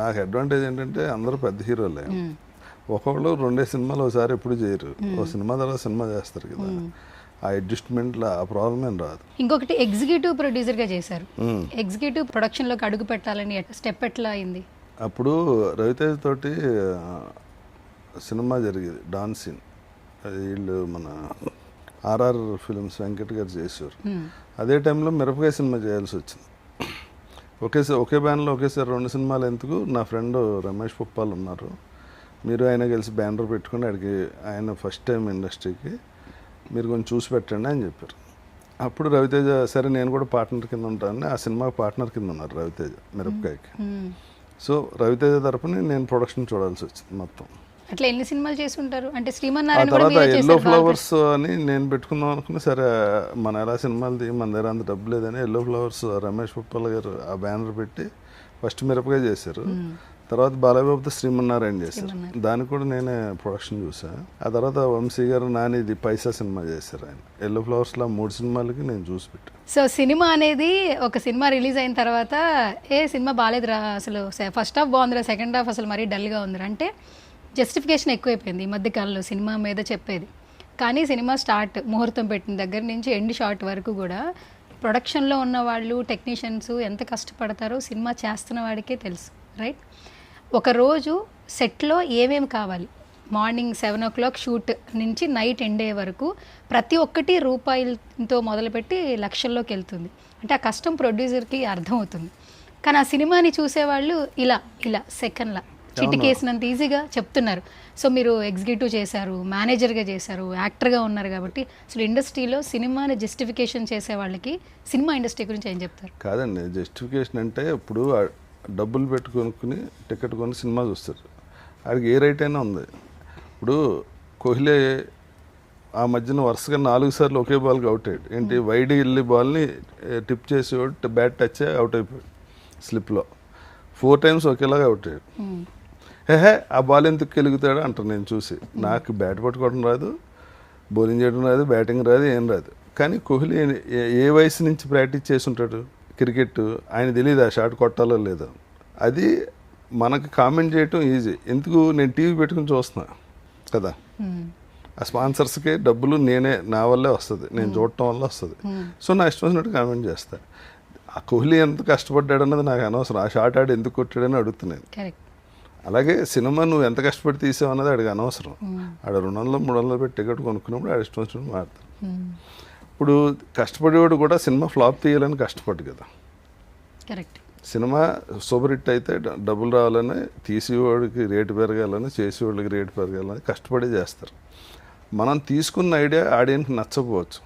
నాకు అడ్వాంటేజ్ ఏంటంటే అందరూ పెద్ద హీరోలే, ఒకళ్ళు 2 సినిమాలు ఒకసారి ఎప్పుడు చేయరు, ఒక సినిమా తర్వాత సినిమా చేస్తారు కదా. ఆ అడ్జస్ట్మెంట్లో ఆ ప్రాబ్లం ఏం రాదు. ఇంకొకటి, ఎగ్జిక్యూటివ్ ప్రొడ్యూసర్గా చేశారు. ఎగ్జిక్యూటివ్ ప్రొడక్షన్లోకి అడుగు పెట్టాలని స్టెప్ ఎట్లా అయింది? అప్పుడు రవితేజ్ తోటి సినిమా జరిగేది, డాన్ సీన్. అది వీళ్ళు మన ఆర్ఆర్ ఫిల్మ్స్ వెంకట్ గారు చేశారు. అదే టైంలో మిరపకాయ సినిమా చేయాల్సి వచ్చింది. ఒకే బ్యాన్లో ఒకేసారి 2 సినిమాలు ఎందుకు, నా ఫ్రెండ్ రమేష్ పుప్పాల్ ఉన్నారు, మీరు ఆయన కలిసి బ్యానర్ పెట్టుకుని అడిగి ఆయన ఫస్ట్ టైం ఇండస్ట్రీకి మీరు కొంచెం చూసి పెట్టండి అని చెప్పారు. అప్పుడు రవితేజ సరే నేను కూడా పార్ట్నర్ కింద ఉంటానని ఆ సినిమా పార్ట్నర్ కింద ఉన్నారు రవితేజ మిరపకాయకి. సో రవితేజ తరపున నేను ప్రొడక్షన్ చూడాల్సి వచ్చింది మొత్తం. అట్లా ఎన్ని సినిమాలు చేసి ఉంటారు అంటే ఆ శ్రీమన్నారాయణ తర్వాత ఎల్లో ఫ్లవర్స్ అని నేను పెట్టుకుందాం అనుకున్నా. సరే మన ఎలా సినిమాలు మన దగ్గర అంత డబ్బు లేదని ఎల్లో ఫ్లవర్స్ రమేష్ పుప్పల్ గారు ఆ బ్యానర్ పెట్టి ఫస్ట్ మిరపకాయ చేశారు. తర్వాత బాలయ్యబాబుతో శ్రీమన్నారాయణ చేశారు. దానికి కూడా నేనే ప్రొడక్షన్ చూసా. ఆ తర్వాత వంశీ గారు నానిది పైసా సినిమా చేశారు. ఆయన ఎల్లో ఫ్లవర్స్లో 3 సినిమాలకి నేను చూసి పెట్టాను. సో సినిమా అనేది ఒక సినిమా రిలీజ్ అయిన తర్వాత సినిమా బాగాలేదురా అసలు ఫస్ట్ హాఫ్ బాగుందిరా సెకండ్ హాఫ్ అసలు మరీ డల్గా ఉందిరా అంటే జస్టిఫికేషన్ ఎక్కువైపోయింది ఈ మధ్యకాలంలో సినిమా మీద చెప్పేది. కానీ సినిమా స్టార్ట్ ముహూర్తం పెట్టిన దగ్గర నుంచి ఎండ్ షాట్ వరకు కూడా ప్రొడక్షన్లో ఉన్న వాళ్ళు టెక్నీషియన్స్ ఎంత కష్టపడతారో సినిమా చేస్తున్న వాడికే తెలుసు, రైట్? ఒకరోజు సెట్లో ఏమేమి కావాలి, మార్నింగ్ 7 o'clock షూట్ నుంచి నైట్ ఎండ్ అయ్యే వరకు ప్రతి ఒక్కటి రూపాయలతో మొదలుపెట్టి లక్షల్లోకి వెళ్తుంది. అంటే ఆ కష్టం ప్రొడ్యూసర్కి అర్థమవుతుంది. కానీ ఆ సినిమాని చూసేవాళ్ళు ఇలా ఇలా సెకండ్లా చిటికేసినంత ఈజీగా చెప్తున్నారు. సో మీరు ఎగ్జిక్యూటివ్ చేశారు, మేనేజర్గా చేశారు, యాక్టర్గా ఉన్నారు కాబట్టి అసలు ఇండస్ట్రీలో సినిమాని జస్టిఫికేషన్ చేసే వాళ్ళకి సినిమా ఇండస్ట్రీ గురించి ఏం చెప్తారు? కాదండి, జస్టిఫికేషన్ అంటే ఇప్పుడు డబ్బులు పెట్టుకొని టికెట్ కొని సినిమా చూస్తారు. ఆడికి ఏ రైట్ అయినా ఉంది. ఇప్పుడు కోహ్లీ ఆ మధ్యన వరుసగా 4 సార్లు ఒకే బాల్కి అవుట్ అయ్యాడు. ఏంటి వైడ్ వెళ్ళి బాల్ని టిప్ చేసేవాడు, బ్యాట్ టచ్ అవుట్ అయిపోయాడు స్లిప్లో. 4 times ఒకేలాగా అవుట్ అయ్యాడు. ఆ బాల్ ఎందుకు కెలుగుతాడు అంటారు నేను చూసి. నాకు బ్యాట్ పట్టుకోవడం రాదు, బౌలింగ్ చేయడం రాదు, బ్యాటింగ్ రాదు, ఏం రాదు. కానీ కోహ్లీ ఏ వయసు నుంచి ప్రాక్టీస్ చేసి ఉంటాడు క్రికెట్, ఆయన తెలియదు ఆ షాట్ కొట్టాలో లేదో. అది మనకు కామెంట్ చేయటం ఈజీ. ఎందుకు నేను టీవీ పెట్టుకుని చూస్తున్నా కదా, ఆ స్పాన్సర్స్కి డబ్బులు నా వల్లే వస్తుంది, నేను చూడటం వల్ల వస్తుంది. సో నా ఇష్టం వచ్చినట్టు కామెంట్ చేస్తా. ఆ కోహ్లీ ఎంత కష్టపడ్డాడు అన్నది నాకు అనవసరం. ఆ షాట్ ఆడి ఎందుకు కొట్టాడని అడుగుతున్నాను. అలాగే సినిమా నువ్వు ఎంత కష్టపడి తీసావు అన్నది ఆడికి అనవసరం. ఆడ 200-300 పెట్టి టికెట్ కొనుక్కున్నప్పుడు ఆడ ఇష్టం వచ్చినట్టు మారుతాడు. ఇప్పుడు కష్టపడేవాడు కూడా సినిమా ఫ్లాప్ తీయాలని కష్టపడ్డు కదా. కరెక్ట్. సినిమా సూపర్ హిట్ అయితే డబ్బులు రావాలని, తీసేవాడికి రేటు పెరగాలని, చేసేవాళ్ళకి రేటు పెరగాలని కష్టపడి చేస్తారు. మనం తీసుకున్న ఐడియా ఆడియన్కి నచ్చకపోవచ్చు.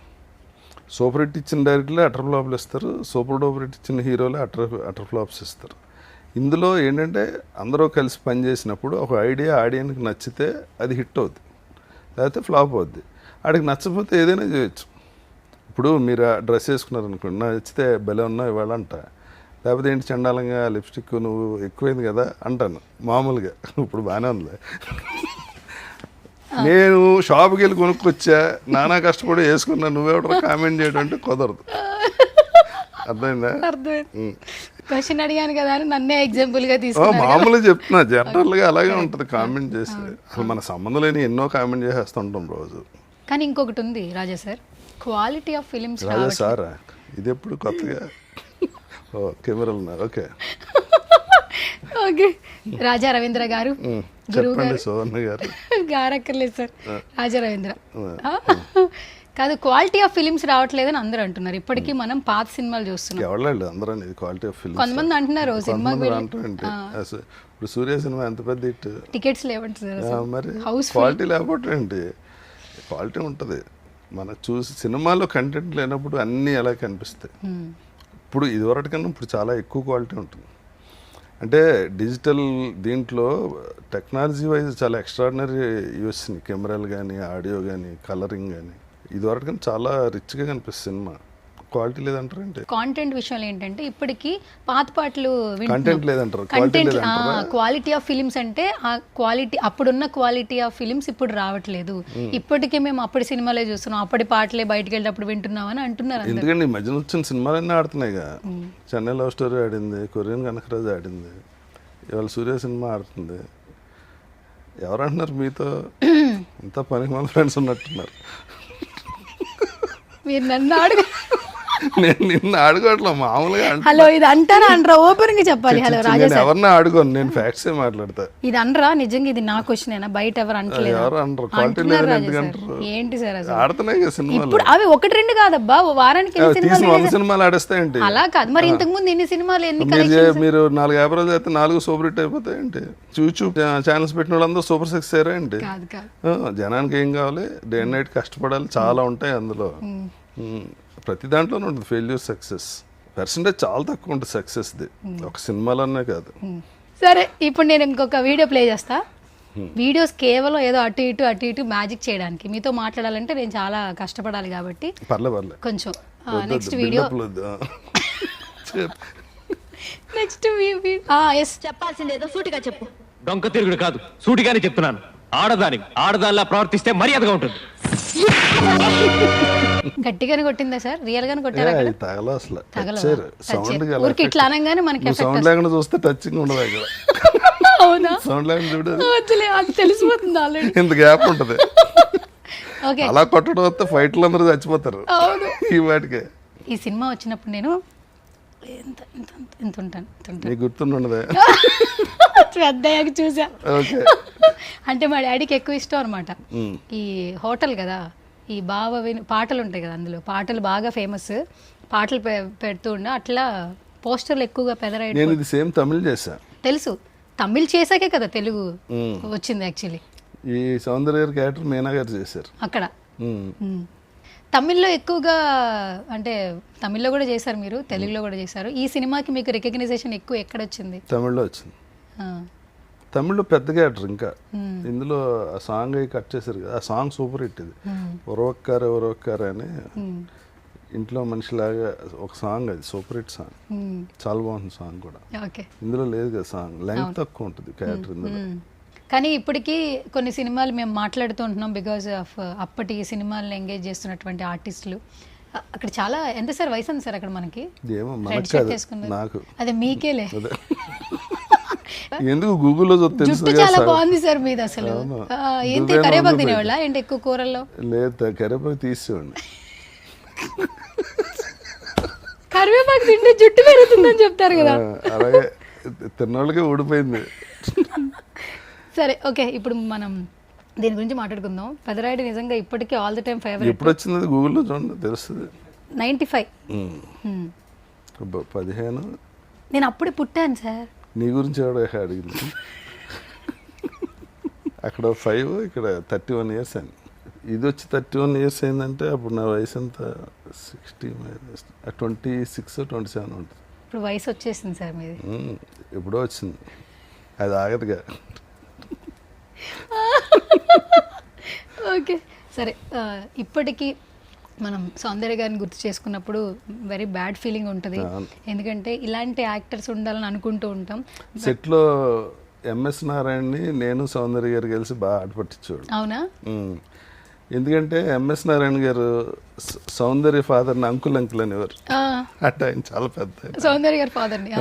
సూపర్ హిట్ ఇచ్చిన డైరెక్టర్లే అటర్ ఫ్లాప్లు ఇస్తారు, సూపర్ డూపర్ హిట్ ఇచ్చిన హీరోలే అటర్ ఫ్లాప్స్ ఇస్తారు. ఇందులో ఏంటంటే అందరూ కలిసి పనిచేసినప్పుడు ఒక ఐడియా ఆడియన్కి నచ్చితే అది హిట్ అవుద్ది, లేకపోతే ఫ్లాప్ అవుద్ది. ఆడికి నచ్చకపోతే ఏదైనా చేయొచ్చు. ఇప్పుడు మీరు ఆ డ్రెస్ వేసుకున్నారు అనుకోండి, నాకు నచ్చితే భలే ఉన్నావు ఇవాళ అంట, లేకపోతే ఏంటి చండాలంగా లిప్స్టిక్ నువ్వు ఎక్కువైంది కదా అంటాను మామూలుగా. ఇప్పుడు బాగానే ఉంది. నేను షాప్కి వెళ్ళి కొనుక్కొచ్చా, నానా కష్టపడి వేసుకున్నా, నువ్వెవడో కామెంట్ చేయడం అంటే కుదరదు. అర్థమైందా? క్వశ్చన్ అడిగాను కదా అని నన్నే ఎగ్జాంపుల్గా తీసుకున్నా. మామూలుగా చెప్తున్నా, జనరల్గా అలాగే ఉంటుంది కామెంట్ చేసి. అసలు మన సంబంధం లేని ఎన్నో కామెంట్ చేసేస్తుంటాం రోజు. కానీ ఇంకొకటి ఉంది రాజా సార్, క్వాలిటీ ఆఫ్ ఫిలిమ్స్. రాజా సారా ఇది ఎప్పుడు కొత్తగా కెమెరాలు ఉన్నారు. Okay okay. రాజా రవీంద్ర గారు, చెప్పండి. సోదన్న గారు గారక్కర్లేదు సార్, రాజా రవీంద్ర కాదు, క్వాలిటీ ఆఫ్ ఫిలిమ్స్ రావట్లేదని అందరూ అంటున్నారు. ఇప్పటికీ మనం పాత సినిమాలు చూస్తున్నాం. ఎవరు అందరూ క్వాలిటీ ఆఫ్ ఫిలిమ్స్ కొంతమంది అంటున్నారు సినిమాకి ఇప్పుడు సూర్య సినిమా ఎంత పెద్ద హిట్, టికెట్స్ లేవంట సార్. మరి క్వాలిటీ లేకపోతే ఏంటి, క్వాలిటీ ఉంటుంది. మనకు చూసి సినిమాలో కంటెంట్ లేనప్పుడు అన్నీ ఎలా కనిపిస్తాయి. ఇప్పుడు ఇదివరకటి కన్నా ఇప్పుడు చాలా ఎక్కువ క్వాలిటీ ఉంటుంది. అంటే డిజిటల్ దీంట్లో టెక్నాలజీ వైజ్ చాలా ఎక్స్ట్రాడినరీ యూస్, కెమెరాలు కానీ, ఆడియో కానీ, కలరింగ్ కానీ ఇదివరకు కానీ చాలా రిచ్గా కనిపిస్తుంది సినిమా. క్వాలిటీ లేదంటారు అంటే కాంటెంట్ విషయంలో ఏంటంటే ఇప్పటికీ పాత పాటలు కంటెంట్ లేదంటారు. క్వాలిటీ ఆఫ్ ఫిలిమ్స్ అంటే ఆ క్వాలిటీ, అప్పుడున్న క్వాలిటీ ఆఫ్ ఫిలిమ్స్ ఇప్పుడు రావట్లేదు. ఇప్పటికీ మేము అప్పటి సినిమాలే చూస్తున్నాం, అప్పటి పాటలే బయటకు వెళ్ళినప్పుడు వింటున్నాం అని అంటున్నారు. ఎందుకంటే ఈ మధ్యన వచ్చిన సినిమాలన్నీ ఆడుతున్నాయిగా. చెన్నై లవ్ స్టోరీ ఆడింది, కొరియన్ కనకరాజు ఆడింది, ఇవాళ సూర్య సినిమా ఆడుతుంది. ఎవరంటున్నారు మీతో ఇంత పనికి మన ఫ్రెండ్స్ ఉన్నట్టున్నారు. మీరు నన్ను అడుగు నేను నిన్ను ఆడుకోవట్లే మామూలుగా హలో ఇది అంటారా అనరా ఓపెన్ గా చెప్పాలి. హలో రాజా నేను ఎవరిని ఆడుకోను, నేను ఫ్యాక్ట్స్ మాట్లాడతా. ఇది అనరా నిజంగా, ఇది నా క్వశ్చన్ బయట ఎవరు అంటలేదు. ఎవరు అనరు, క్వాలిటీ లేదు ఎందుకంటారు. ఏంటి సార్ అసలు ఆడుతున్నాయి కదా సినిమాలు. ఇప్పుడు అవి ఒకటి రెండు కాదబ్బా, వారానికి ఎన్ని తీసి సినిమాలు 100 సినిమాలు ఆడేస్తాయండి. అలా కాదు మరి ఇంతకు ముందు ఎన్ని సినిమాలు ఎన్ని మీరు 4 యాభై అయితే 4 సూపర్ హిట్ అయిపోతాయండి. యూట్యూబ్ ఛానల్స్ పెట్టిన వాళ్ళందరూ సూపర్ సక్సెస్ అయ్యారండి. కాదు కాదు జనానికి ఏం కావాలి, డే అండ్ నైట్ కష్టపడాలి, చాలా ఉంటాయి అందులో. ప్రతి దాంట్లోనే ఉంటుంది ఫెయిల్యూర్ సక్సెస్. పర్సెంటేజ్ చాలా తక్కువ ఉంటుంది సక్సెస్ది, ఒక సినిమాలోనే కాదు. సరే ఇప్పుడు నేను ఇంకొక వీడియో ప్లే చేస్తా. వీడియోస్ కేవలం ఏదో అటు ఇటు మ్యాజిక్ చేయడానికి, మీతో మాట్లాడాలంటే నేను చాలా కష్టపడాలి కాబట్టి పర్లే కొంచెం నెక్స్ట్ వీడియో నెక్స్ట్ ఎస్ చెప్పాల్సింది ఏదో సూటిగా చెప్పు. డొంక తిరుగుడు కాదు, సూటిగానే చెప్తున్నాను. ఆడదానిలా ప్రవర్తిస్తే మర్యాదగా ఉంటుంది. గట్టిగానే కొట్టిందా సార్, రియల్ గానే కొట్టారా? తగల అసలు సౌండ్ ఊరికి ఇట్లా అనగానే మనకి సౌండ్ లేకుండా చూస్తే టచింగ్ ఉండదు అక్కడ. అవునా? సౌండ్ లేకుండా చూడదు, అది తెలిసిపోతుంది ఆల్రెడీ. ఇంత గ్యాప్ ఉంటది. ఓకే అలా కొట్టడం వస్తే ఫైట్లు అందరూ చచ్చిపోతారు ఈ వాటికే. ఈ సినిమా వచ్చినప్పుడు నేను ఎంత ఎంత ఎంత ఉంటాను నీకు గుర్తుండదే? పెద్దయ్యాక చూసా. ఓకే. అంటే మా డాడీకి ఎక్కువ ఇష్టం అనమాట ఈ హోటల్ కదా, ఈ బావ పాటలు ఉంటాయి కదా, అందులో పాటలు బాగా ఫేమస్, పాటలు పెడుతూ ఉండే అట్లా పోస్టర్లు ఎక్కువగా పెదరాయి. నేను ఇది సేమ్ తమిళ్ చేశా. తెలుసు, తమిళ్ చేశాకే కదా తెలుగు వచ్చింది యాక్చువల్లీ. ఈ సౌందర్య క్యారెక్టర్ మీనా గారు చేశారు అక్కడ. తమిళ్లో ఎక్కువగా, అంటే తమిళ్లో కూడా చేశారు మీరు, తెలుగులో కూడా చేశారు. ఈ సినిమాకి మీకు రికగ్నైజేషన్ ఎక్కువ ఎక్కడ వచ్చింది? తమిళ్లో వచ్చింది. తమిళ్లో పెద్ద క్యారెక్టర్. ఇంకా ఇందులో ఆ సాంగ్ అవి కట్ చేశారు కదా, ఆ సాంగ్ సూపర్ హిట్. ఇది ఒరవక్కార అని ఇంట్లో మనిషిలాగా ఒక సాంగ్, అది సూపర్ హిట్ సాంగ్, చాలా బాగుంది సాంగ్ కూడా. ఇందులో లేదు కదా సాంగ్, లెంగ్త్ తక్కువ ఉంటుంది క్యారెక్టర్ ఇందులో. కానీ ఇప్పటికీ కొన్ని సినిమాలు మేము మాట్లాడుతూ ఉంటున్నాం బికాజ్ ఆఫ్ అప్పటి సినిమాలను ఎంగేజ్ చేస్తున్నటువంటి ఆర్టిస్టులు. అక్కడ చాలా ఎంత సార్ వయసు ఉంది సార్ అక్కడ మనకి? నాకు అదే మీకేలే. ఎందుకు గూగుల్లో జుట్టు చాలా బాగుంది సార్ మీది అసలు. ఏంటి కరివేపాకు తినేవాళ్ళ ఏంటి ఎక్కువ కూరల్లో? లేదు, కరివేపాకు తీసేవాడిని. కరివేపాకు తింటే జుట్టు పెరుగుతుందని చెప్తారు కదా, అలాగే తిన్నోళ్ళకే ఊడిపోయింది. సరే ఓకే, ఇప్పుడు మనం దీని గురించి మాట్లాడుకుందాం. పెదరాయుడు నిజంగా ఇప్పటికీ ఆల్ ది టైమ్ ఫేవరెట్. ఎప్పుడు వచ్చింది గూగుల్లో చూడండి తెలుస్తుంది. 95. 15. నేను అప్పుడే పుట్టాను సార్. నీ గురించి ఎవడో అడిగింది. అక్కడ 5, ఇక్కడ 31 ఇయర్స్ అయింది. ఇది వచ్చి 31 ఇయర్స్ అయిందంటే అప్పుడు నా వయసు ఎంత? 60 26 27 ఉంటుంది. ఇప్పుడు వయసు వచ్చేసింది సార్ మీది. ఎప్పుడో వచ్చింది, అది ఆగదుగా. ఓకే సరే, ఇప్పటికీ మనం సౌందర్య గారిని గుర్తు చేసుకున్నప్పుడు వెరీ బ్యాడ్ ఫీలింగ్ ఉంటుంది. ఎందుకంటే ఇలాంటి యాక్టర్స్ ఉండాలని అనుకుంటూ ఉంటాం. సెట్లో ఎంఎస్ నారాయణని నేను సౌందర్య గారు కలిసి బాగా ఆట పట్టించాడు. అవునా? ఎందుకంటే ఎంఎస్ నారాయణ గారు సౌందర్య ఫాదర్ని అంకుల్ అనేవారు. అట్ట ఆయన చాలా పెద్ద సౌందర్య గారి ఫాదర్ని.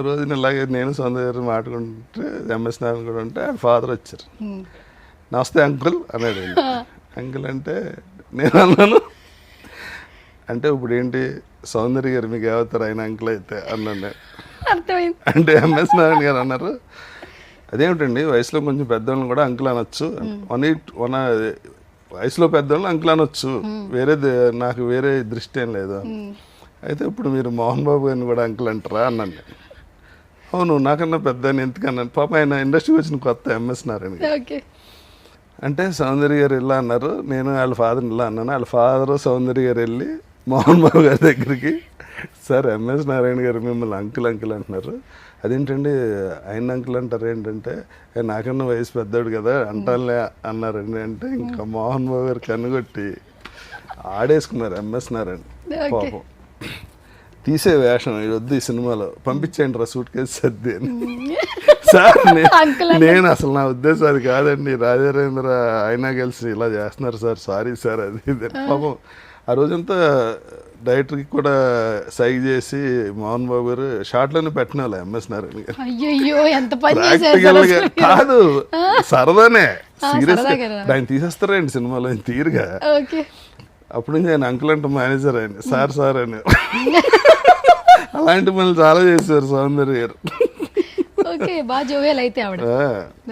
రోజున ఇలాగే నేను సౌందర్య గారు మాట్లాడుకుంటే ఎంఎస్ నారాయణ కూడా ఉంటే ఆయన ఫాదర్ వచ్చారు. నమస్తే అంకుల్ అన్నాడు. అంకుల్ అంటే నేను అన్నాను, అంటే ఇప్పుడు ఏంటి సౌందర్య గారు మీకు ఏమవుతారు ఆయన అంకుల్ అయితే అన్నాను. అంటే ఎంఎస్ నారాయణ గారు అన్నారు, అదేమిటండి వయసులో కొంచెం పెద్దవాళ్ళని కూడా అంకుల్ అనొచ్చు, వయసులో పెద్దవాళ్ళని అంకుల్ అనొచ్చు, నాకు వేరే దృష్టి ఏం లేదు. అయితే ఇప్పుడు మీరు మోహన్ బాబు గారిని కూడా అంకుల్ అంటారా అన్నాను. అవును, నాకన్నా పెద్ద ఎందుకన్నాను. పాప ఆయన ఇండస్ట్రీకి వచ్చిన కొత్త ఎంఎస్ నారాయణ గారు. అంటే సౌందర్య గారు ఇలా అన్నారు, నేను వాళ్ళ ఫాదర్ని ఇలా అన్నాను. వాళ్ళ ఫాదరు సౌందర్య గారు వెళ్ళి మోహన్ బాబు గారి దగ్గరికి, సార్ ఎంఎస్ నారాయణ గారు మిమ్మల్ని అంకుల్ అంటున్నారు, అదేంటండి ఆయన అంకుల్ అంటారు ఏంటంటే, నాకన్నా వయసు పెద్దోడు కదా అంటానులే అన్నారండి. అంటే ఇంకా మోహన్ బాబు గారు కనుగొట్టి ఆడేసుకున్నారు ఎంఎస్ నారాయణ. పాపం తీసే వేషం వద్దు ఈ సినిమాలో, పంపించేయండి రా సూట్ కేసు సర్ది అని. సార్ నేను అసలు నా ఉద్దేశం అది కాదండి, రాజారేంద్ర అయినా కలిసి ఇలా చేస్తున్నారు సార్, సారీ సార్ అది ఇది. పాపం ఆ రోజంతా డైరెక్టర్కి కూడా సైగ్ చేసి మోహన్ బాబు గారు షార్ట్లోనే పెట్టిన వాళ్ళు ఎంఎస్ నారాయణ గారు. ప్రాక్టికల్గా కాదు, సరదానే, సీరియస్ ఆయన తీసేస్తారండి సినిమాలో, ఆయన తీరుగా. అప్పుడు నుంచి ఆయన అంకుల్ అంటే మేనేజర్ ఆయన సార్ అని అలాంటి పనులు చాలా చేశారు సౌందర్య గారు. ఓకే, బాగా జోవియల్ అయితే ఆవిడ.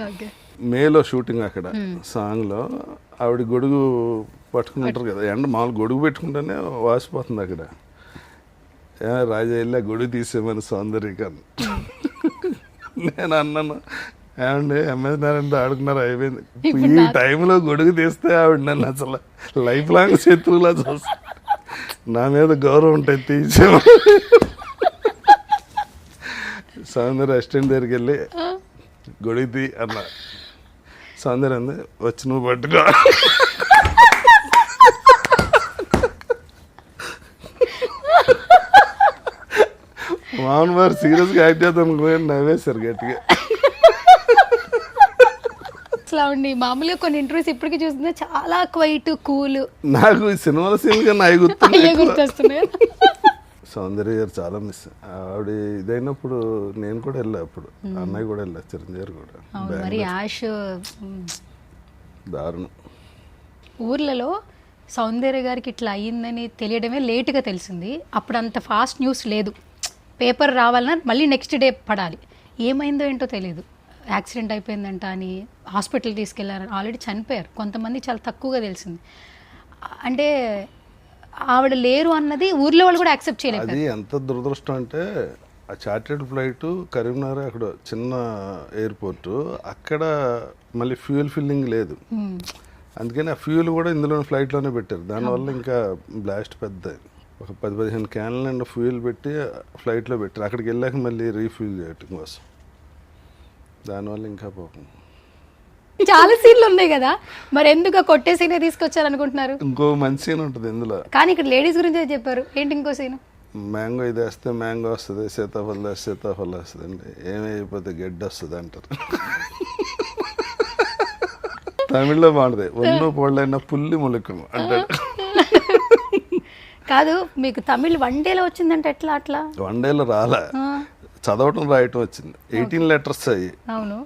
ఓకే, మేలో షూటింగ్ అక్కడ సాంగ్లో ఆవిడ గొడుగు పట్టుకుంటారు కదా, ఎండ మామూలు గొడుగు పెట్టుకుంటేనే వాసిపోతుంది అక్కడ. రాజా వెళ్ళి గొడుగు తీసేమని సౌందర్యకి నేను అన్నాను, ఏమండి ఎంఎస్ నారాయణతో ఆడుకున్నారు అయిపోయింది, ఈ టైంలో గొడుగు తీస్తే ఆవిడ నన్ను అసలు లైఫ్ లాంగ్ శత్రువులా చూస్తా, నా మీద గౌరవం ఉంటాయి తీసేమో. సౌందర్య అసిస్టెంట్ దగ్గరికి వెళ్ళి గొడుగు తీ అన్న, సౌందర్య అంది వచ్చి నువ్వు పట్టుకో. మోహన్ వారు సీరియస్గా యాక్ట్ చేద్దాం అనుకుని నవ్వేశారు గట్టిగా. అసలు ఆవిడ మామూలుగా కొన్ని ఇంటర్వ్యూస్ ఇప్పటికీ చూస్తున్నా చాలా క్వైట్ కూల్. నాకు ఈ సినిమాల సీన్ కన్నా అవి గుర్తొస్తున్నాయి. సౌందర్య గారు చాలా మిస్. ఆవిడ ఇదైనప్పుడు నేను కూడా వెళ్ళా, అప్పుడు అన్నయ్య కూడా వెళ్ళా, చిరంజీవి గారు కూడా. మరి యాష్ దారుణం. ఊర్లలో సౌందర్య గారికి ఇట్లా అయ్యిందని తెలియడమే లేటుగా తెలిసింది. అప్పుడు అంత ఫాస్ట్ న్యూస్ లేదు, పేపర్ రావాలన్నా మళ్ళీ నెక్స్ట్ డే పడాలి. ఏమైందో ఏంటో తెలియదు, యాక్సిడెంట్ అయిపోయిందంట అని హాస్పిటల్ తీసుకెళ్లారని, ఆల్రెడీ చనిపోయారు. కొంతమంది చాలా తక్కువగా తెలిసింది. అంటే ఆవిడ లేరు అన్నది ఊర్లో వాళ్ళు కూడా యాక్సెప్ట్ చేయలేదు. అది ఎంత దురదృష్టం అంటే, ఆ చార్టెడ్ ఫ్లైట్ కరీంనగర్ అక్కడ చిన్న ఎయిర్పోర్టు, అక్కడ మళ్ళీ ఫ్యూయల్ ఫిల్లింగ్ లేదు, అందుకని ఆ ఫ్యూయల్ కూడా ఇందులో ఫ్లైట్లోనే పెట్టారు. దానివల్ల ఇంకా బ్లాస్ట్ పెద్ద, ఒక 10-15 క్యాన్ల నిండా ఫ్యూయల్ పెట్టి ఫ్లైట్లో పెట్టారు. అక్కడికి వెళ్ళాక మళ్ళీ రీఫ్యూల్ చేయటం కోసం, దానివల్ల ఇంకా పాపం. చాలా సీన్లు ఉన్నాయి కదా, మరి ఎందుకు కొట్టే సీనే తీసుకొచ్చారు అనుకుంటున్నారు? ఇంకో మంచి సీన్ ఉంటుంది ఇందులో, కానీ ఇక్కడ లేడీస్ గురించి చెప్పారు. ఏంటి ఇంకో సీన్? మ్యాంగో ఇది వేస్తే మ్యాంగో వస్తుంది, సీతాఫలం వేస్తే సీతాఫలం వస్తుంది అండి, ఏమైపోతే గడ్డి వస్తుంది అంటారు. తమిళ్లో బాగుంటుంది, ఒళ్ళు పొళ్ళైనా పుల్లి ములుకం అంటాడు. కాదు, మీకు తమిళ్ వన్ డేలో వచ్చిందంటే ఎట్లా? అట్లా వన్ డేలో రాలే, చదవటం రాయటం వచ్చింది. 18 లెటర్స్ అయ్యి, అవును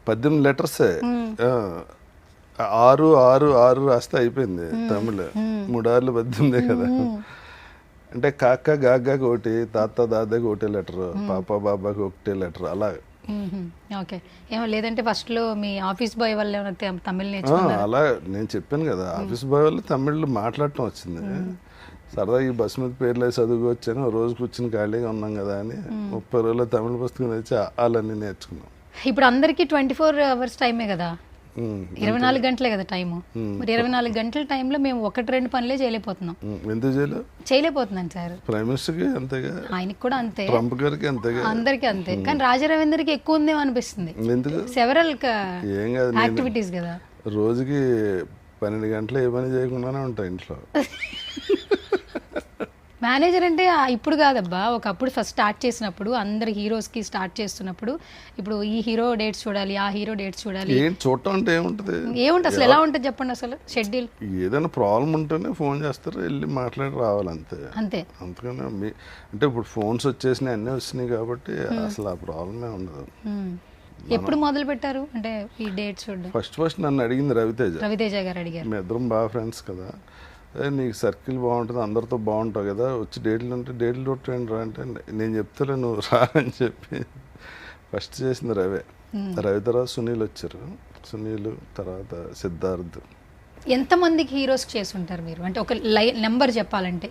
18 లెటర్సే, 6 రాస్తే అయిపోయింది తమిళ్. 3 6 18 కదా. అంటే కాక గాగాకి ఒకటి, తాత దాదాకి ఒకటే లెటర్, పాప బాబాకి ఒకటే లెటర్, అలా. ఓకే, ఏమో లేదంటే ఫస్ట్ లో మీ ఆఫీస్ బాయ్ వల్ల తమిళ్ నేర్చుకున్నారు. అలా నేను చెప్పాను కదా, ఆఫీస్ బాయ్ వల్ల తమిళ్ మాట్లాడటం వచ్చింది. సరదా ఈ బస్సు మీద పేర్లు వేసి చదువుకొచ్చాను, రోజు కూర్చుని ఖాళీగా ఉన్నాం కదా అని 30 రోజుల్లో తమిళ పుస్తకం తెచ్చి వాళ్ళన్నీ నేర్చుకున్నాం. ఇప్పుడు అందరికీ 24 hours టైమే కదా, 24 గంటలే కదా టైము. మరి 24 గంటల టైంలో మేము 1-2 పనులే చేయలేకపోతున్నాం. ఎందుకు చేయలేకపోతున్నాను సార్. ప్రైమ్ మినిస్టర్కి అంతేగా, ఆయనకి కూడా అంతే, ట్రంప్ గారికి అంతేగా, అందరికి అంతే. కానీ రాజా రవీందర్కి ఎక్కువ ఉందేమో అనిపిస్తుంది. ఎందుకు? సెవెరల్ ఏం కాదు, యాక్టివిటీస్ కదా. రోజుకి 12 గంటలు ఏ పని చేయకుండానే ఉంటాయి ఇంట్లో. మేనేజర్ అంటే ఇప్పుడు కాదబ్బా, ఒకప్పుడు ఫస్ట్ స్టార్ట్ చేసినప్పుడు అందరు హీరోస్కి స్టార్ట్ చేస్తున్నప్పుడు, ఇప్పుడు ఈ హీరో డేట్స్ చూడాలి, ఆ హీరో డేట్స్ చూడాలి, ఏం చూడటం అంటే ఏముంటుంది, అసలు ఎలా ఉంటుంది చెప్పండి అసలు షెడ్యూల్? ఏదైనా ప్రాబ్లం ఉంటేనే ఫోన్ చేస్తారు, వెళ్ళి మాట్లాడి రావాలి అంతే. అందుకని అంటే ఇప్పుడు ఫోన్స్ వచ్చేసినాయి, అన్నీ వచ్చినాయి కాబట్టి అసలు ఆ ప్రాబ్లమే ఉండదు. ఎప్పుడు మొదలు పెట్టారు అంటే ఈ డేట్స్ చూడడం? ఫస్ట్ నన్ను అడిగింది రవితేజ గారు అడిగారు. మీ ఇద్దరం బాగా ఫ్రెండ్స్ కదా, నీకు సర్కిల్ బాగుంటుంది, అందరితో బాగుంటావు కదా, వచ్చి డేట్లు ఉంటే డేట్లు కొట్టండి రా అంటే, నేను చెప్తాలే నువ్వు రా అని చెప్పి ఫస్ట్ చేసింది రవి తర్వాత సునీల్ వచ్చారు, సునీల్ తర్వాత సిద్ధార్థ్. ఎంతమందికి హీరోస్ చేసి ఉంటారు మీరు? అంటే ఒక నెంబర్ చెప్పాలంటే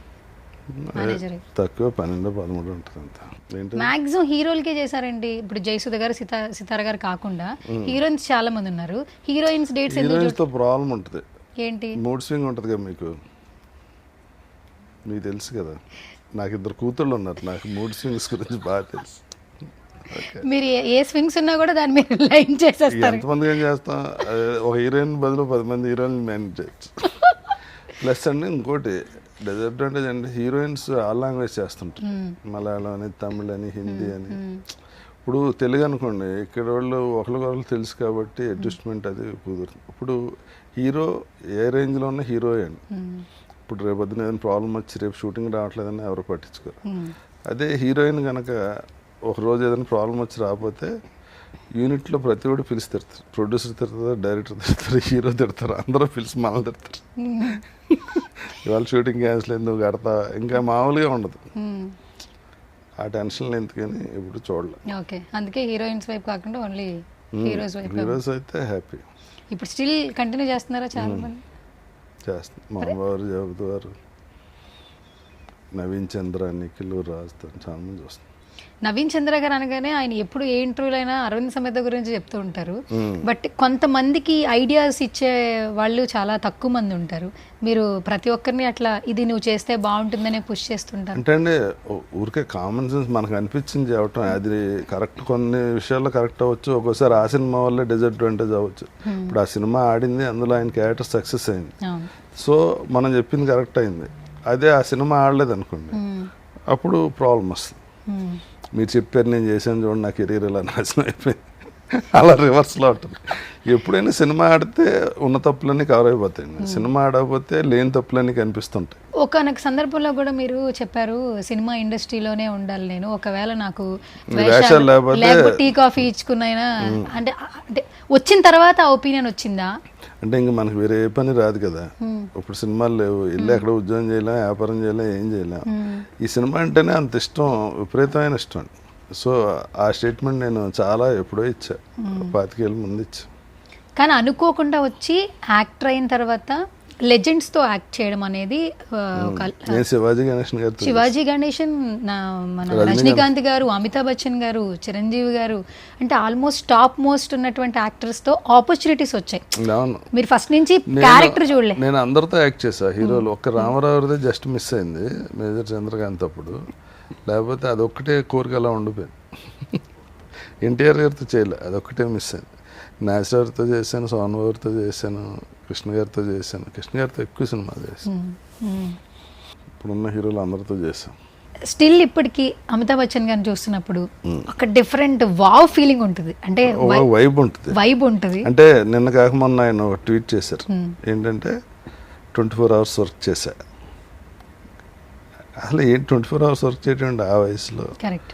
తక్కువ 12-13 ఉంటుంది అంత. మాక్సిమం హీరోలకే చేశారండి. ఇప్పుడు జయసుధ గారు, సితార గారు కాకుండా హీరోయిన్స్ చాలా మంది ఉన్నారు. హీరోయిన్స్ డేట్స్ హీరోయిన్స్ తో ప్రాబ్లం ఉంటుంది. ఏంటి? మూడ్ స్వింగ్ ఉంటుంది కదా, మీకు తెలుసు కదా, నాకు 2 కూతుళ్ళు ఉన్నారు, నాకు మూడ్ స్వింగ్స్ గురించి బాగా తెలుసు. మీరు ఏ స్వింగ్స్ ఉన్నా కూడా దాన్ని మీరు లైన్ చేసేస్తారు. ఎంతమంది ఏం చేస్తాం, ఒక హీరోయిన్ బదులు 10 మంది హీరోయిన్ మేనేజ్ చేయొచ్చు. ప్లస్ అండి ఇంకోటి డిసడ్వాంటేజ్ అంటే, హీరోయిన్స్ ఆల్ లాంగ్వేజ్ చేస్తుంటారు, మలయాళం అని, తమిళ్ అని, హిందీ అని. ఇప్పుడు తెలుగు అనుకోండి, ఇక్కడ వాళ్ళు ఒకరికొకరు తెలుసు కాబట్టి అడ్జస్ట్మెంట్ అది కుదురుతుంది. ఇప్పుడు హీరో ఏ రేంజ్లో ఉన్న హీరోయిన్, ఇప్పుడు రేపొద్దున ఏదైనా ప్రాబ్లం వచ్చి రేపు షూటింగ్ రావట్లేదని ఎవరు పట్టించుకోరు. అదే హీరోయిన్ కనుక ఒకరోజు ఏదైనా ప్రాబ్లం వచ్చి రాకపోతే యూనిట్లో ప్రతి ఒక్కటి పిలిచి తిడతారు, ప్రొడ్యూసర్ తిడతారు, డైరెక్టర్ తిడతారు, హీరో తిడతారు, అందరూ పిలిచి మనల్ని తిడతారు. ఇవాళ షూటింగ్ క్యాన్సిల్ అయింది, నువ్వు కడతా, ఇంకా మామూలుగా ఉండదు. ఆ టెన్షన్లు ఎందుకని ఇప్పుడు చూడలేదు. ఓకే, అందుకే హీరోయిన్స్ వైపు కాకుండా ఓన్లీ హీరోస్ వైపు. హీరోస్ అయితే హ్యాపీ. ఇప్పుడు స్టిల్ కంటిన్యూ చేస్తున్నారా చాలా మంది? చేస్తాను. మా అమ్మవారు, జగద్వారు, నవీన్ చంద్ర, నిఖిల్, రాజు చాలా మంది వస్తారు. నవీన్ చంద్ర గారు అనగానే ఆయన ఎప్పుడు ఏ ఇంటర్వ్యూలో అయినా అరవింద్ సమేత గురించి చెప్తూ ఉంటారు. బట్ కొంతమందికి ఐడియాస్ ఇచ్చే వాళ్ళు చాలా తక్కువ మంది ఉంటారు. మీరు ప్రతి ఒక్కరిని అట్లా ఇది నువ్వు చేస్తే బాగుంటుందనే పుష్ చేస్తుంటారు. అంటే అండి ఊరికే కామన్ సెన్స్ మనకు అనిపించింది చెప్పటం, అది కరెక్ట్. కొన్ని విషయాల్లో కరెక్ట్ అవ్వచ్చు, ఒక్కోసారి ఆ సినిమా వల్లే డిసడ్వాంటేజ్ అవ్వచ్చు. ఇప్పుడు ఆ సినిమా ఆడింది, అందులో ఆయన క్యారెక్టర్ సక్సెస్ అయింది, సో మనం చెప్పింది కరెక్ట్ అయింది. అదే ఆ సినిమా ఆడలేదు అనుకోండి, అప్పుడు ప్రాబ్లం వస్తుంది. మీరు చెప్పారు నేను చేశాను చూడండి, నా కెరీర్ ఇలా నాశనం అయిపోయింది, అలా రివర్స్లో ఉంటుంది. ఎప్పుడైనా సినిమా ఆడితే ఉన్న తప్పులన్నీ కవర్ అయిపోతాయి, సినిమా ఆడకపోతే లేని తప్పులన్నీ కనిపిస్తుంటాయి. ఒకనొక సందర్భంలో కూడా మీరు చెప్పారు సినిమా ఇండస్ట్రీలోనే ఉండాలి నేను, ఒకవేళ నాకు వేషాలు లేకపోతే టీ కాఫీ ఇచ్చుకున్నైనా అంటే వచ్చిన తర్వాత ఆ ఒపీనియన్ వచ్చిందా? అంటే ఇంక మనకు వేరే ఏ పని రాదు కదా. ఇప్పుడు సినిమాలు లేవు, ఇల్లు ఎక్కడ ఉద్యోగం చేయలేం, వ్యాపారం చేయలేం, ఏం చేయలేం. ఈ సినిమా అంటేనే అంత ఇష్టం, విపరీతమైన ఇష్టం. సో ఆ స్టేట్మెంట్ నేను చాలా ఎప్పుడో ఇచ్చా, 25 ఏళ్ళ ముందు ఇచ్చా. కానీ అనుకోకుండా వచ్చి యాక్టర్ అయిన తర్వాత లెజెండ్స్తో యాక్ట్ చేయడం అనేది నేను శివాజీ గణేషన్ మన రజనీకాంత్ గారు, అమితాబ్ బచ్చన్ గారు, చిరంజీవి గారు, అంటే ఆల్మోస్ట్ టాప్ మోస్ట్ ఉన్నటువంటి యాక్టర్స్తో ఆపర్చునిటీస్ వచ్చాయి. మీరు ఫస్ట్ నుంచి క్యారెక్టర్ చూడలే. నేను అందరితో యాక్ట్ చేశా హీరోలు. ఒక్క రామారావుదే జస్ట్ మిస్ అయింది, మేజర్ చంద్రకాంత్ అప్పుడు. లేకపోతే అదొక్కటే కోరిక అలా ఉండిపోయింది. ఎన్టీఆర్ గారితో చేయలే, అదొక్కటే మిస్ అయింది. నాసిరావుతో చేశాను, సోనబాబుతో చేశాను, కృష్ణ గారితో చేశాను. కృష్ణ గారితో ఎక్కువ సినిమా చేశాను. ఇప్పుడున్న హీరోలు అందరితో చేశాను. స్టిల్ ఇప్పటికి అమితాబ్ బచ్చన్ గారిని చూస్తున్నప్పుడు ఒక డిఫరెంట్ వావ్ ఫీలింగ్ ఉంటుంది, అంటే వైబ్ ఉంటుంది. అంటే నిన్న కాక మొన్న ఆయన ట్వీట్ చేశారు, ఏంటంటే 24 hours వర్క్ చేశా. అసలు ఏంటి 24 hours వర్క్ చేయటం ఆ వయసులో? కరెక్ట్.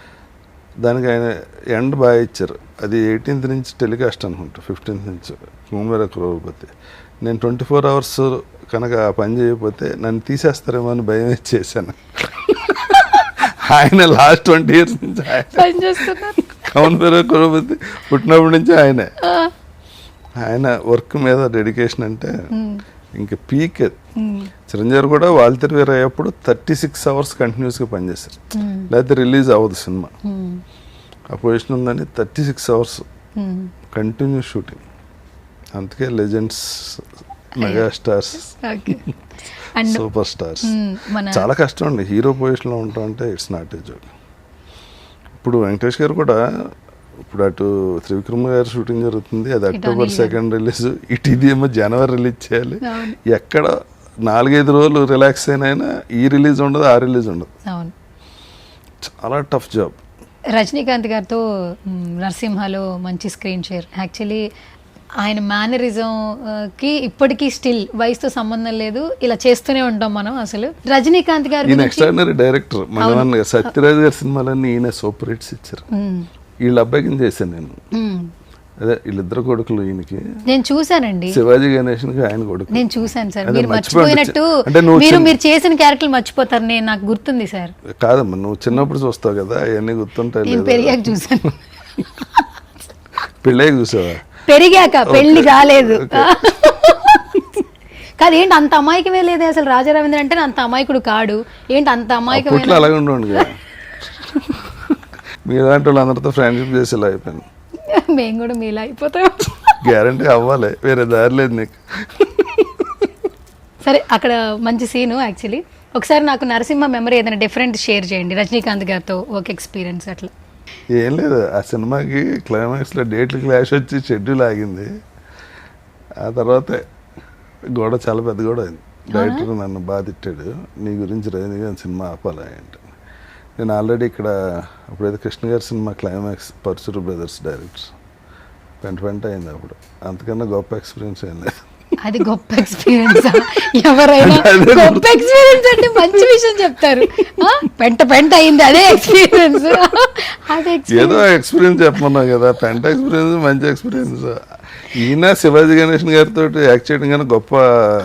దానికి ఆయన ఎండ్ బాగా ఇచ్చారు. అది 18th నుంచి టెలికాస్ట్ అనుకుంటా, 15th నుంచి కుమ్మేర క్రోర్పతి. నేను 24 hours కనుక పని చేయకపోతే నన్ను తీసేస్తారేమో అని భయం చేశాను. ఆయన లాస్ట్ 20 years నుంచి కుమ్మేర క్రోర్పతి పుట్టినప్పటి నుంచి ఆయన వర్క్ మీద డెడికేషన్ అంటే ఇంకా పీక్. చిరంజీవి కూడా వాల్తేరు వీర అయ్యేప్పుడు 36 hours కంటిన్యూస్గా పనిచేశారు, లేకపోతే రిలీజ్ అవ్వదు సినిమా. ఆ పొజిషన్ ఉందని 36 hours కంటిన్యూస్ షూటింగ్. అందుకే లెజెండ్స్, మెగాస్టార్స్, సూపర్ స్టార్స్. చాలా కష్టం అండి హీరో పొజిషన్లో ఉంటాం అంటే, ఇట్స్ నాట్ ఏ జోక్. ఇప్పుడు వెంకటేష్ గారు కూడా, ఇప్పుడు అటు త్రివిక్రమ్ గారు షూటింగ్ జరుగుతుంది, అది October 2nd రిలీజ్, ఇటు ఇది ఏమో January రిలీజ్ చేయాలి. ఎక్కడ 4-5 రోజులు రిలాక్స్ అయినా ఈ రిలీజ్ ఉండదు, ఆ రిలీజ్ ఉండదు. చాలా టఫ్ జాబ్. రజనీకాంత్ గారితో నరసింహలో మంచి స్క్రీన్ షేర్. యాక్చువల్లీ ఆయన మేనరిజంకి ఇప్పటికీ స్టిల్ వయసుతో సంబంధం లేదు, ఇలా చేస్తూనే ఉంటాం మనం. అసలు రజనీకాంత్ గారు ఈయన ఎక్స్ట్రాడినరీ డైరెక్టర్. మన సత్యరాజ్ గారి సినిమాలన్నీ ఈయన సూపర్ హిట్స్ ఇచ్చారు. వీళ్ళ అబ్బాయికి చేశాను నేను, అదే వీళ్ళిద్దరు కొడుకులు ఈయనకి. నేను చూసానండి, శివాజీ గణేషన్ ఆయన కొడుకు. నేను చూసాను సార్. మీరు మర్చిపోయినట్టు మీరు చేసిన క్యారెక్టర్లు మర్చిపోతారు. నేను నాకు గుర్తుంది సార్. కాదమ్మా, నువ్వు చిన్నప్పుడు చూస్తావు కదా, అవన్నీ గుర్తుంటాయి. నేను పెరిగాక చూసాను. పెళ్ళాక చూసావా? పెరిగాక, పెళ్లి కాలేదు. కాదు, ఏంటి అంత అమాయకమే లేదు అసలు. రాజా రవీంద్ర అంటే అంత అమాయకుడు కాడు, ఏంటి అంత అమాయకమే? అలాగే ఉండండి, మీ లాంటి వాళ్ళు అందరితో ఫ్రెండ్షిప్ చేసేలా అయిపోయింది. మేము కూడా మీలా అయిపోతాం. గ్యారంటీ అవ్వాలి, వేరే దారి లేదు నీకు. సరే, అక్కడ మంచి సీను. యాక్చువల్లీ ఒకసారి నాకు నరసింహ మెమరీ ఏదైనా డిఫరెంట్ షేర్ చేయండి, రజనీకాంత్ గారితో ఒక ఎక్స్పీరియన్స్ అట్లా. ఏం లేదు, ఆ సినిమాకి క్లైమాక్స్లో డేట్లు క్లాష్ వచ్చి షెడ్యూల్ ఆగింది. ఆ తర్వాత గొడవ, చాలా పెద్ద గొడవ అయింది. డైరెక్టర్ నన్ను బాగా తిట్టాడు, నీ గురించి రజనీకాంత్ సినిమా ఆపాలా అంటే. నేను ఆల్రెడీ ఇక్కడ అప్పుడైతే కృష్ణ గారి సినిమా క్లైమాక్స్, పరశురు బ్రదర్స్ డైరెక్టర్, పెంట అయింది అప్పుడు. అంతకన్నా గొప్ప ఎక్స్పీరియన్స్ ఏం లేదు. అది గొప్ప ఎక్స్పీరియన్స్. ఎవరైనా గొప్ప ఎక్స్పీరియన్స్ అంటే మంచి విషయం చెప్తారు. పెంట అయింది అదే ఎక్స్పీరియన్స్. అదే ఏదో ఎక్స్పీరియన్స్ చెప్పమన్నావు కదా, పెంట ఎక్స్పీరియన్స్ మంచి ఎక్స్పీరియన్స్. ఈయన శివాజీ గణేషన్ గారితో యాక్ట్ చేయడం కానీ గొప్ప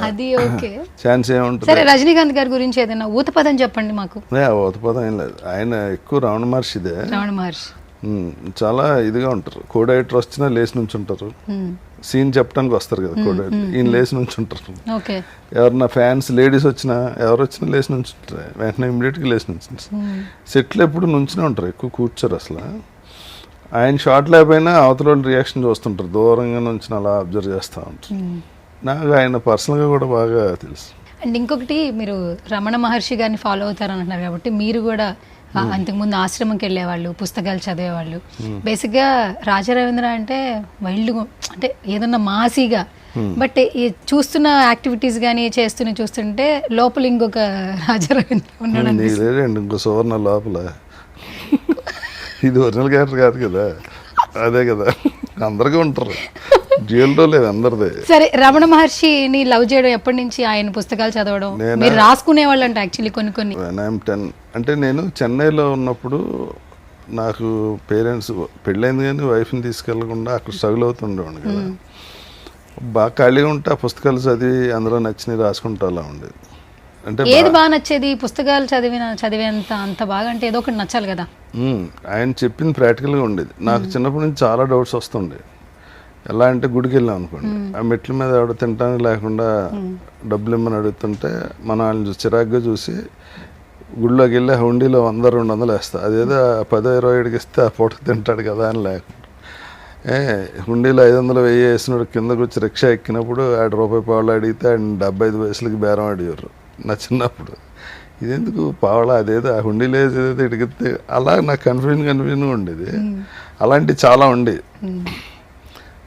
అది ఓకే ఛాన్స్ ఏముంటుంది. సరే, రజనీకాంత్ గారి గురించి ఏదైనా ఊతపదం చెప్పండి మాకు. ఊతపదం ఏం లేదు, ఆయన ఎక్కువ రమణ మహర్షిదే. రమణ మహర్షి చాలా ఇదిగా ఉంటారు. కో డైరెక్టర్ వచ్చినా లేచి నుంచి ఉంటారు, సీన్ చెప్పడానికి వస్తారు కదా కో డైరెక్టర్, ఈయన లేచి నుంచి ఉంటారు. ఓకే, ఎవరన్నా ఫ్యాన్స్ లేడీస్ వచ్చినా ఎవరు వచ్చినా లేచి నుంచి ఉంటారు, వెంటనే ఇమీడియట్గా లేచి నుంచి. సెట్లు ఎప్పుడు నుంచునే ఉంటారు, ఎక్కువ కూర్చోరు అసలు. ఆయన షార్ట్ లేకపోయినా అవతల వాళ్ళు రియాక్షన్ చూస్తుంటారు, దూరంగా నుంచి అలా అబ్జర్వ్ చేస్తూ ఉంటారు. నాకు ఆయన పర్సనల్గా కూడా బాగా తెలుసు. అండ్ ఇంకొకటి, మీరు రమణ మహర్షి గారిని ఫాలో అవుతారు అంటున్నారు కాబట్టి మీరు కూడా అంతకుముందు ఆశ్రమంకి వెళ్ళేవాళ్ళు, పుస్తకాలు చదివేవాళ్ళు. బేసిక్గా రాజా రవీంద్ర అంటే వైల్డ్, అంటే ఏదన్నా మాసీగా, బట్ ఈ చూస్తున్న యాక్టివిటీస్ కానీ చూస్తుంటే లోపల ఇంకొక రాజా రవీంద్ర ఉన్నాడు. ఇంకో సువర్ణ లోపల ఇది ఒరిజినల్ క్యారెక్టర్ కాదు కదా, అదే కదా, అందరికీ ఉంటారు, డ్యూయల్తో లేదు అందరిదే. సరే, రమణ మహర్షిని లవ్ చేయడం ఎప్పటి నుంచి, ఆయన పుస్తకాలు చదవడం మీరు రాసుకునే వాళ్ళు అంటే యాక్చువల్లీ కొన్ని 10 అంటే నేను చెన్నైలో ఉన్నప్పుడు నాకు పేరెంట్స్ పెళ్ళైంది కానీ వైఫ్ని తీసుకెళ్లకుండా అక్కడ స్ట్రగుల్ అవుతుండేవాడు కదా, బాగా ఖాళీగా ఉంటే ఆ పుస్తకాలు చదివి అందులో నచ్చినవి రాసుకుంటా అలా ఉండేది. అంటే ఏది బాగా నచ్చేది? పుస్తకాలు చదివేంత అంత బాగా అంటే ఏదో ఒకటి నచ్చాలి కదా. ఆయన చెప్పింది ప్రాక్టికల్గా ఉండేది. నాకు చిన్నప్పటి నుంచి చాలా డౌట్స్ వస్తుండే. ఎలా అంటే గుడికి వెళ్ళాం అనుకోండి, ఆ మెట్ల మీద ఎవడ తినడానికి లేకుండా డబ్బులు ఇమ్మని అడుగుతుంటే మనం వాళ్ళని చిరాగ్గా చూసి గుడిలోకి వెళ్ళి హుండీలో 100-200 వేస్తా, అదేదో 10-20 ఇస్తే ఆ పూట తింటాడు కదా అని లేకుండా హుండీలో 500-1000 వేసినాడు కిందకు వచ్చి రిక్షా ఎక్కినప్పుడు ₹1 అడిగితే ఆయన 75 పైసలకి బేరం అడిగారు నా చిన్నప్పుడు. ఇదెందుకు పావలా, అదేదో ఆ హుండీలో వేసేదో ఇడిగితే, అలా నాకు కన్ఫ్యూజన్ ఉండేది. అలాంటివి చాలా ఉండేవి.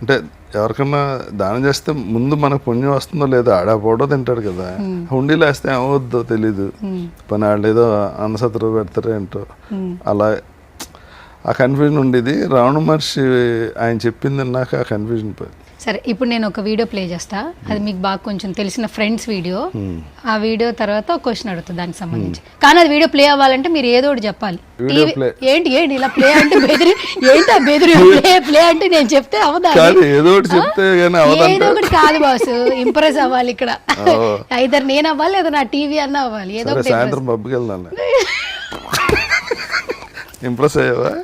అంటే ఎవరికన్నా దానం చేస్తే ముందు మనకు పుణ్యం వస్తుందో లేదో, ఆడపోవడో తింటాడు కదా, హుండీలో వేస్తే ఏమవుద్దో తెలీదు, పని వాళ్ళు ఏదో అన్నసత్రం పెడతారో ఏంటో, అలా ఆ కన్ఫ్యూజన్ ఉండేది. రమణ మహర్షి ఆయన చెప్పింది నాకు ఆ కన్ఫ్యూజన్ పోయింది. సరే, ఇప్పుడు నేను ఒక వీడియో ప్లే చేస్తా, అది మీకు బాగా కొంచెం తెలిసిన ఫ్రెండ్స్ వీడియో. ఆ వీడియో తర్వాత ఒక క్వశ్చన్ అడుగుతుంది దానికి సంబంధించి. కానీ అది వీడియో ప్లే అవ్వాలంటే మీరు ఏదో ఒకటి చెప్పాలి. ఏంటి ఇలా ప్లే అంటే బెదిరి, ఏంటి బెదిరి ప్లే అంటే నేను చెప్తే అవదా? ఏదో ఒకటి కాదు బాసు, ఇంప్రెస్ అవ్వాలి ఇక్కడ. ఐదర్ నేను అవ్వాలి లేదా నా టీవీ అన్న అవ్వాలి, ఏదో ఒకటి. సాయంత్రం పబ్కి వెళ్దాం, ఇంప్రెస్ అయ్యావా?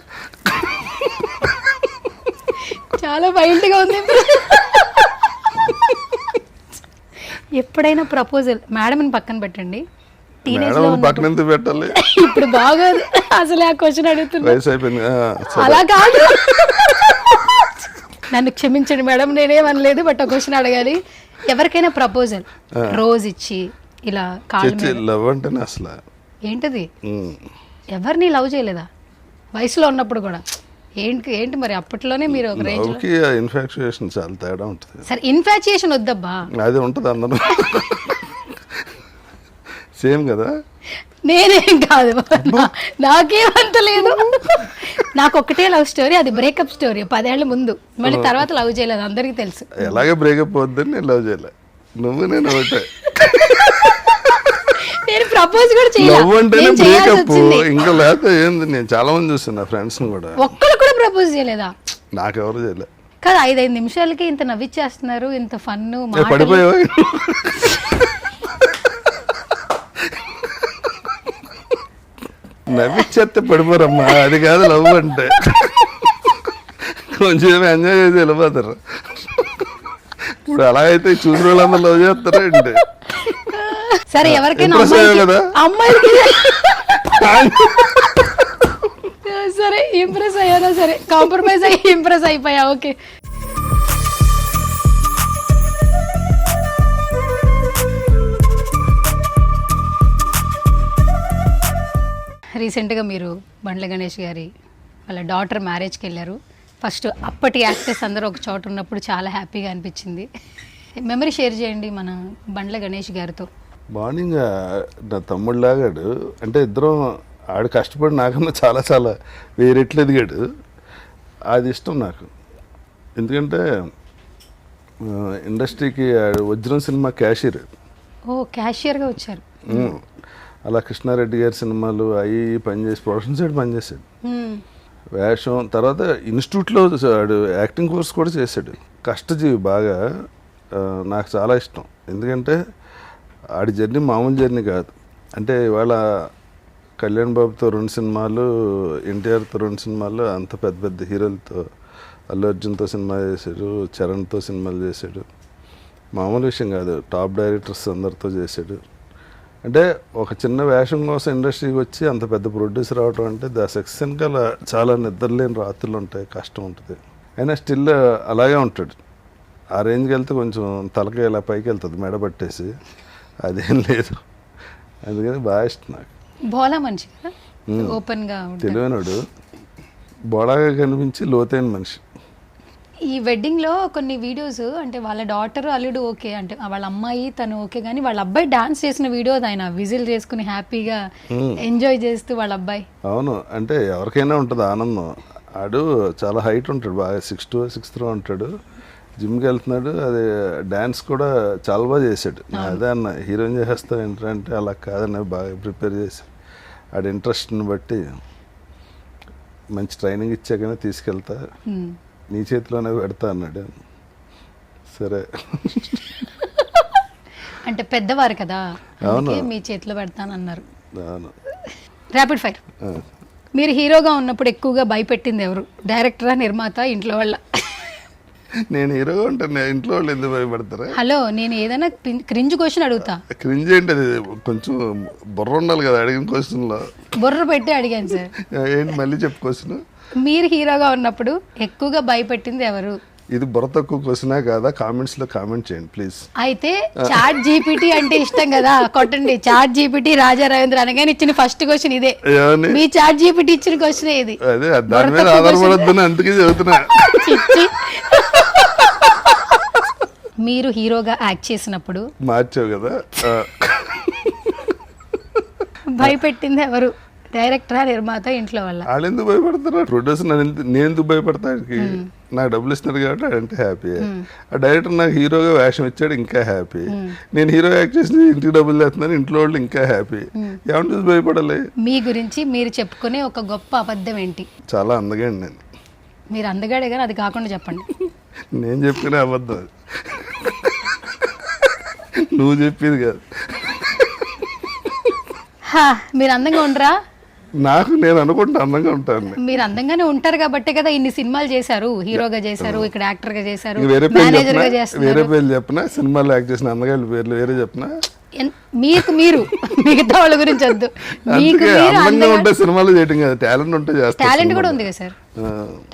చాలా వైల్డ్ గా ఉంది. ఎప్పుడైనా ప్రపోజల్ మేడం పక్కన పెట్టండి, పెట్టాలి. ఇప్పుడు బాగోదు అసలు ఆ క్వశ్చన్ అడుగుతున్నా. అలా కాదు, నన్ను క్షమించండి మేడం, నేనేమనలేదు, బట్ ఆ క్వశ్చన్ అడగాలి. ఎవరికైనా ప్రపోజల్ రోజు ఇచ్చి ఇలా లవ్ అంటేనే అసలు ఏంటది? ఎవరిని లవ్ చేయలేదా వయసులో ఉన్నప్పుడు కూడా? ఏంటి మరి అప్పట్లోనే మీరు ఒక రేంజ్ లో ఇన్ఫాక్చుయేషన్ చాలా తేడా ఉంటుంది. సరే, ఇన్ఫాక్చుయేషన్ వద్దబ్బా, అది ఉంటుంది అందరూ సేమ్ కదా. నేనేం కాదు, నాకేమంత లేదు. నాకు ఒకటే లవ్ స్టోరీ, అది బ్రేకప్ స్టోరీ 10 ఏళ్ల ముందు. మళ్ళీ తర్వాత లవ్ చేయలేదు, అందరికీ తెలుసు. ఎలాగే బ్రేకప్ అవుద్దని నేను లవ్ చేయలే, నువ్వు నేను ఒకటే. నేను ప్రపోజ్ కూడా చేయలేదు, ఇంకా లేకపోతే ఏంది. నేను చాలా మంది చూస్తున్నా ఫ్రెండ్స్ కూడా, ఒక్కరు కూడా ప్రపోజ్ చేయలేదా? నాకెవరు చేయలే కదా. 5 నిమిషాలకి ఇంత నవ్విచ్చేస్తున్నారు, ఇంత ఫన్ను. పడిపోయావా? నవ్విచ్చేస్తే పడిపోరమ్మా, అది కాదు లవ్ అంటే. కొంచెం ఎంజాయ్ చేసి వెళ్ళిపోతారు. ఇప్పుడు అలా అయితే చూసిన వాళ్ళందరూ లవ్ చేస్తారా ఏంటి? సరే, ఎవరికైనా సరే ఇంప్రెస్ అయ్యానా? సరే, కాంప్రమైజ్ అయ్యి ఇంప్రెస్ అయిపోయా. ఓకే, రీసెంట్గా మీరు బండ్ల గణేష్ గారి వాళ్ళ డాటర్ మ్యారేజ్కి వెళ్ళారు. ఫస్ట్ అప్పటి యాక్టర్స్ అందరూ ఒక చోట ఉన్నప్పుడు చాలా హ్యాపీగా అనిపించింది. మెమరీ షేర్ చేయండి మన బండ్ల గణేష్ గారితో. మార్నింగ్ నా తమ్ముడు లాగాడు, అంటే ఇద్దరం ఆడు కష్టపడి నాకన్నా చాలా చాలా వేరెట్లు ఎదిగాడు. అది ఇష్టం నాకు, ఎందుకంటే ఇండస్ట్రీకి వజ్రం సినిమా క్యాషియర్. ఓ క్యాషియర్గా వచ్చారు. అలా కృష్ణారెడ్డి గారి సినిమాలు అవి పనిచేసి ప్రొడక్షన్ సైడ్ పనిచేసాడు. వేషం తర్వాత ఇన్స్టిట్యూట్లో వాడు యాక్టింగ్ కోర్స్ కూడా చేశాడు. కష్టజీవి బాగా. నాకు చాలా ఇష్టం, ఎందుకంటే ఆడి జర్నీ మామూలు జర్నీ కాదు. అంటే ఇవాళ కళ్యాణ్ బాబుతో 2 సినిమాలు, ఎన్టీఆర్తో 2 సినిమాలు, అంత పెద్ద పెద్ద హీరోలతో, అల్లు అర్జున్తో సినిమా చేశాడు, చరణ్తో సినిమాలు చేశాడు. మామూలు విషయం కాదు. టాప్ డైరెక్టర్స్ అందరితో చేశాడు. అంటే ఒక చిన్న వేషం కోసం ఇండస్ట్రీకి వచ్చి అంత పెద్ద ప్రొడ్యూసర్ అవడం అంటే దా సక్సెస్ వెనకాల చాలా నిద్రలేని రాత్రులు ఉంటాయి, కష్టం ఉంటుంది. అయినా స్టిల్ అలాగే ఉంటాడు. ఆ రేంజ్కి వెళ్తే కొంచెం తలకి ఇలా పైకి వెళ్తుంది మెడ పట్టేసి, అదేం లేదు. అందుకని బాగా ఇష్టం నాకు. బోలా మనిషి కదా, ఓపెన్గా తెలివైనడు, బోడాగా కనిపించి లోతైన మనిషి. ఈ వెడ్డింగ్లో కొన్ని వీడియోస్ అంటే వాళ్ళ డాటర్ అల్లుడు ఓకే, అంటే వాళ్ళ అమ్మాయి తను ఓకే, కానీ వాళ్ళ అబ్బాయి డాన్స్ చేసిన వీడియో ఆయన విజిల్ చేసుకుని హ్యాపీగా ఎంజాయ్ చేస్తూ వాళ్ళ అబ్బాయి. అవును, అంటే ఎవరికైనా ఉంటుంది ఆనందం. ఆడు చాలా హైట్ ఉంటాడు, బాగా 6'2", 6'3" ఉంటాడు. జిమ్కి వెళ్తున్నాడు. అది డ్యాన్స్ కూడా చాలా బాగా చేశాడు. అదే అన్న హీరోయిన్ చేసేస్తావు ఏంటంటే అలా కాదని బాగా ప్రిపేర్ చేసి ఆడి ఇంట్రెస్ట్ని బట్టి మంచి ట్రైనింగ్ ఇచ్చాకనే తీసుకెళ్తా, నీ చేతిలోనే పెడతా అన్నాడు. సరే అంటే పెద్దవారు కదా, మీ చేతిలో పెడతానన్నారు. అవును. Rapid fire. మీరు హీరోగా ఉన్నప్పుడు ఎక్కువగా భయపెట్టింది ఎవరు? డైరెక్టరా, నిర్మాత, ఇంట్లో వాళ్ళ? నేను హీరోగా ఉంటాను, ఇంట్లో వాళ్ళు ఎందుకు భయపడతారా? హలో, నేను ఏదైనా క్రింజ్ క్వశ్చన్ అడుగుతా. క్రింజ్ ఏంటి? అది కొంచెం బుర్ర ఉండాలి కదా అడిగిన క్వశ్చన్లో. బుర్ర పెట్టి అడిగాను సార్. ఏంటి మళ్ళీ చెప్పు క్వశ్చన్. మీరు హీరోగా ఉన్నప్పుడు ఎక్కువగా భయపెట్టింది ఎవరు? ఇది బుర్ర తక్కువ క్వశ్చనే కాదా? కామెంట్స్ లో కామెంట్ చేయండి ప్లీజ్. అయితే చాట్ జీపీటీ అంటే ఇష్టం కదా, కొట్టండి చాట్ జీపీటీ రాజా రవీంద్ర అనగానే ఇచ్చిన ఫస్ట్ క్వశ్చన్ ఇదే. మీ చాట్ జీపీటీ ఇచ్చిన క్వశ్చన్ ఇది. అదే దాని మీద ఆధారపడద్దని అందుకే చదువుతున్నా. మీరు హీరోగా యాక్ట్ చేసినప్పుడు మార్చావు కదా, భయపెట్టింది ఎవరు? డైరెక్టరా, నిర్మాత, ఇంట్లో వల్ల? వాళ్ళు ఎందుకు భయపడతారు? ప్రొడ్యూసర్ నేను ఎందుకు భయపడతా? నాకు డబ్బులు ఇస్తున్నారు కాబట్టి అదంటే హ్యాపీ. ఆ డైరెక్టర్ నాకు హీరోగా వేషం ఇచ్చాడు, ఇంకా హ్యాపీ. నేను హీరో యాక్ట్ చేసి ఇంటికి డబ్బులు తెస్తున్నాను, ఇంట్లో వాళ్ళు ఇంకా హ్యాపీ. ఏమని చూసి భయపడాలి? మీ గురించి మీరు చెప్పుకునే ఒక గొప్ప అబద్ధం ఏంటి? చాలా అందగాడు నేను. మీరు అందగాడే కానీ అది కాకుండా చెప్పండి. నేను చెప్పుకునే అబద్ధం నువ్వు చెప్పేది కాదు. మీరు అందంగా ఉండరా? నాకు నేను అనుకుంటా అందంగా ఉంటాను. మీరు అందంగానే ఉంటారు కాబట్టే కదా ఇన్ని సినిమాలు చేశారు, హీరోగా చేశారు, ఇక్కడ యాక్టర్ గా చేశారు, వేరే మేనేజర్ గా చేస్తారు. వేరే పేర్లు చెప్పనా? సినిమాలో యాక్ట్ చేసిన అందగాళ్ళ పేర్లు వేరే చెప్పనా? మీకు మీరు మిగతా వాళ్ళ గురించి వద్దు. మీకు అందంగా ఉంటే సినిమాలు చేయటం కదా, టాలెంట్ ఉంటే చేస్తారు. టాలెంట్ కూడా ఉంది కదా సార్,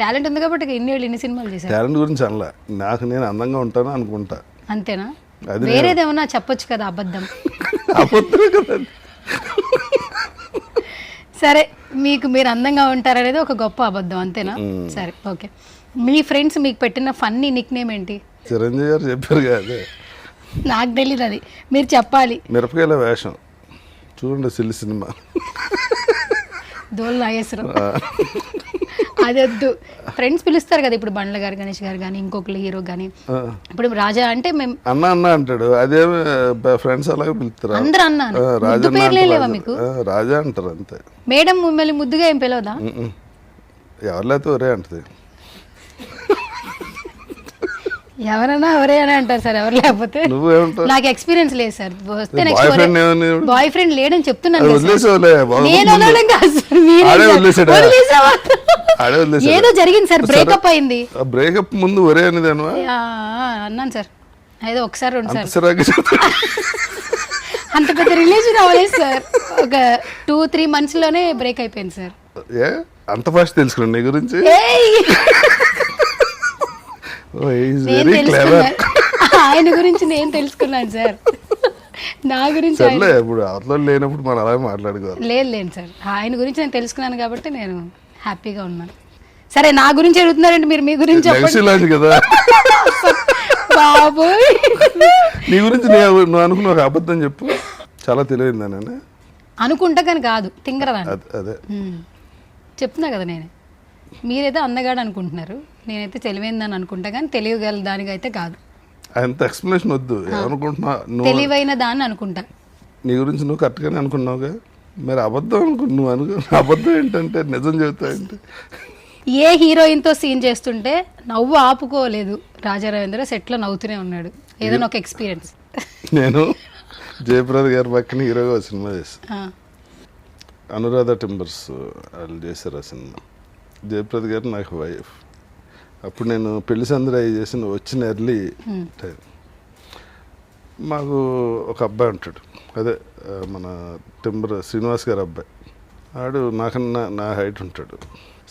టాలెంట్ ఉంది కాబట్టి ఇన్ని సినిమాలు చేశారు. టాలెంట్ గురించి అనలా, నాకు నేను అందంగా ఉంటాను అనుకుంటా. అంతేనా? వేరేదేమన్నా చెప్పొచ్చు కదా అబద్ధం. అబద్ధమే కదా. సరే, మీకు మీరు అందంగా ఉంటారనేది ఒక గొప్ప అబద్ధం, అంతేనా? సరే, ఓకే. మీ ఫ్రెండ్స్ మీకు పెట్టిన ఫన్నీ నిక్ నేమ్ ఏంటి? చిరంజీవి గారు చెప్పారు కదా. నాకు తెలీదు, అది మీరు చెప్పాలి. మిరపకాయల వేషం చూడండి, సిల్లి సినిమా. దోల్ నాగేశ్వరం. అది వద్దు. ఫ్రెండ్స్ పిలుస్తారు కదా, ఇప్పుడు బండ్ల గారు, గణేష్ గారు కానీ ఇంకొకరు హీరో కానీ. ఇప్పుడు రాజా అంటే మేము అన్న అన్న అంటాడు, అదే ఫ్రెండ్స్ అలాగే పిలుస్తారు అందరూ. అన్నాను, ముద్దు పేర్లే లేవా మీకు? రాజా అంటారు అంతే. మేడం మిమ్మల్ని ముద్దుగా ఏం పిలవదా? ఎవరు లేకపోతే ఒరే అంటది. ఎవరైనా ఎవరే అని అంటారు సార్, ఎవరు లేకపోతే. నాకు ఎక్స్పీరియన్స్ లేదు సార్. వస్తే బాయ్ ఫ్రెండ్ లేడని చెప్తున్నాను. ఏదో జరిగింది సార్, బ్రేకప్ అయింది. బ్రేకప్ ముందు ఒరే అనేది అన్నాను సార్, ఏదో ఒకసారి 2 సార్లు. అంత పెద్ద రిలేషన్ అవ్వలేదు సార్, ఒక 2-3 months లోనే బ్రేక్ అయిపోయింది సార్. అంత ఫాస్ట్ తెలుసుకున్నాను నీ గురించి. ఆయన గురించి నేను తెలుసుకున్నాను సార్, నా గురించి ఇప్పుడు అవతల లేనప్పుడు మనం అలాగే మాట్లాడుకోవాలి. లేదు సార్, ఆయన గురించి నేను తెలుసుకున్నాను కాబట్టి నేను హ్యాపీగా ఉన్నాను. సరే, నా గురించి అడుగుతున్నారంటే మీరు మీ గురించి చెప్పండి కదా. బాబోయ్, నీ గురించి నువ్వు అనుకున్న ఒక అబద్ధం చెప్పు. చాలా తెలియదు నేను అనుకుంటా కానీ కాదు, తింగరదా. అదే చెప్తున్నా కదా, నేనే. మీరైతే అందగాడు అనుకుంటున్నారు, నేనైతే తెలివైందని అనుకుంటా కానీ తెలియగల దానికైతే కాదు. అంత ఎక్స్ప్లెనేషన్ వద్దు. ఏమనుకుంటున్నా నువ్వు తెలివైన దాన్ని అనుకుంటా. నీ గురించి నువ్వు కరెక్ట్గానే అనుకున్నావుగా, మరి అబద్ధం నువ్వు అబద్ధం ఏంటంటే నిజం చెబుతాయంటే. ఏ హీరోయిన్తో సీన్ చేస్తుంటే నవ్వు ఆపుకోలేదు రాజా రవీంద్ర, సెట్లో నవ్వుతూనే ఉన్నాడు. ఏదైనా ఒక ఎక్స్పీరియన్స్. నేను జయప్రద గారి పక్కన హీరోగా ఒక సినిమా చేశాను, అనురాధ టింబర్స్ వాళ్ళు చేశారు ఆ సినిమా. జయప్రద గారు నాకు వైఫ్. అప్పుడు నేను పెళ్లి సందడి చేసిన వచ్చిన ఎర్లీ టైం. మాకు ఒక అబ్బాయి ఉంటాడు, అదే మన టింబర్ శ్రీనివాస్ గారి అబ్బాయి. ఆడు నాకన్నా నా హైట్ ఉంటాడు.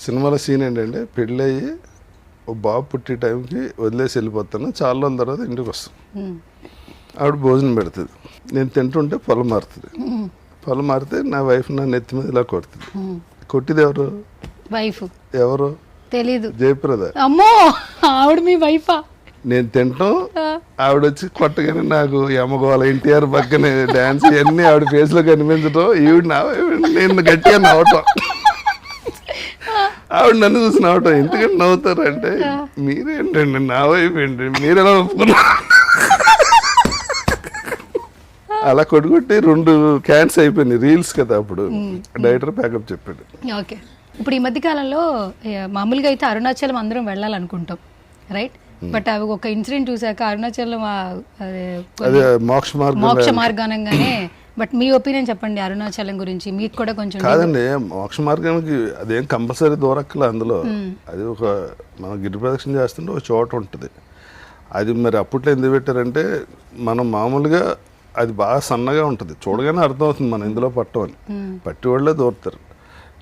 సినిమాలో సీన్ ఏంటంటే పెళ్ళి ఓ బాబు పుట్టే టైంకి వదిలేసి వెళ్ళిపోతాను, చాలా రోజుల తర్వాత ఇంటికి వస్తాను. ఆవిడ భోజనం పెడుతుంది, నేను తింటుంటే పొలం మారుతుంది. పొలం మారితే నా వైఫ్ నా నెత్తి మీద ఇలా కొడుతుంది. కొట్టిది ఎవరు? వైఫ్. ఎవరు తెలీదు. జయప్రద. అమ్మో, ఆవిడ మీ వైఫా? నేను తింటాం, ఆవిడ వచ్చి కొట్టగానే నాకు యమగోళ ఎన్టీఆర్ పక్కనే డాన్స్ ఇవన్నీ ఆవిడ ఫేస్ లో కనిపించడం, ఈవిడ నేను గట్టిగా నవ్వటం, ఆవిడ నన్ను చూసి నవ్వటం. ఎందుకంటే నవ్వుతారంటే మీరేంటండి నా వైపు ఏంటి, మీరెలా ఒప్పుకున్నా. అలా కొట్టుకొట్టి 2 క్యాన్స్ అయిపోయినాయి. రీల్స్ కదా అప్పుడు, డైరెక్టర్ ప్యాకప్ చెప్పాడు. ఓకే. ఇప్పుడు ఈ మధ్య కాలంలో మామూలుగా అయితే అరుణాచలం అందరం వెళ్ళాలనుకుంటాం, రైట్? బట్ అవి ఒక ఇన్సిడెంట్ చూసాక అరుణాచలం అదే మోక్ష మార్గానంగానే. బట్ మీ ఒపీనియన్ చెప్పండి అరుణాచలం గురించి, మీకు కూడా కొంచెం. కాదండి, మోక్ష మార్గానికి అదేం కంపల్సరీ దూరక్కలే. అందులో అది ఒక మనం గిరి ప్రదక్షిణ చేస్తుంటే ఒక చోట ఉంటుంది. అది మరి అప్పట్లో ఎందుకు పెట్టారంటే, మనం మామూలుగా అది బాగా సన్నగా ఉంటుంది, చూడగానే అర్థమవుతుంది మనం ఇందులో పట్టమని. పట్టి వాళ్ళే దూరుతారు.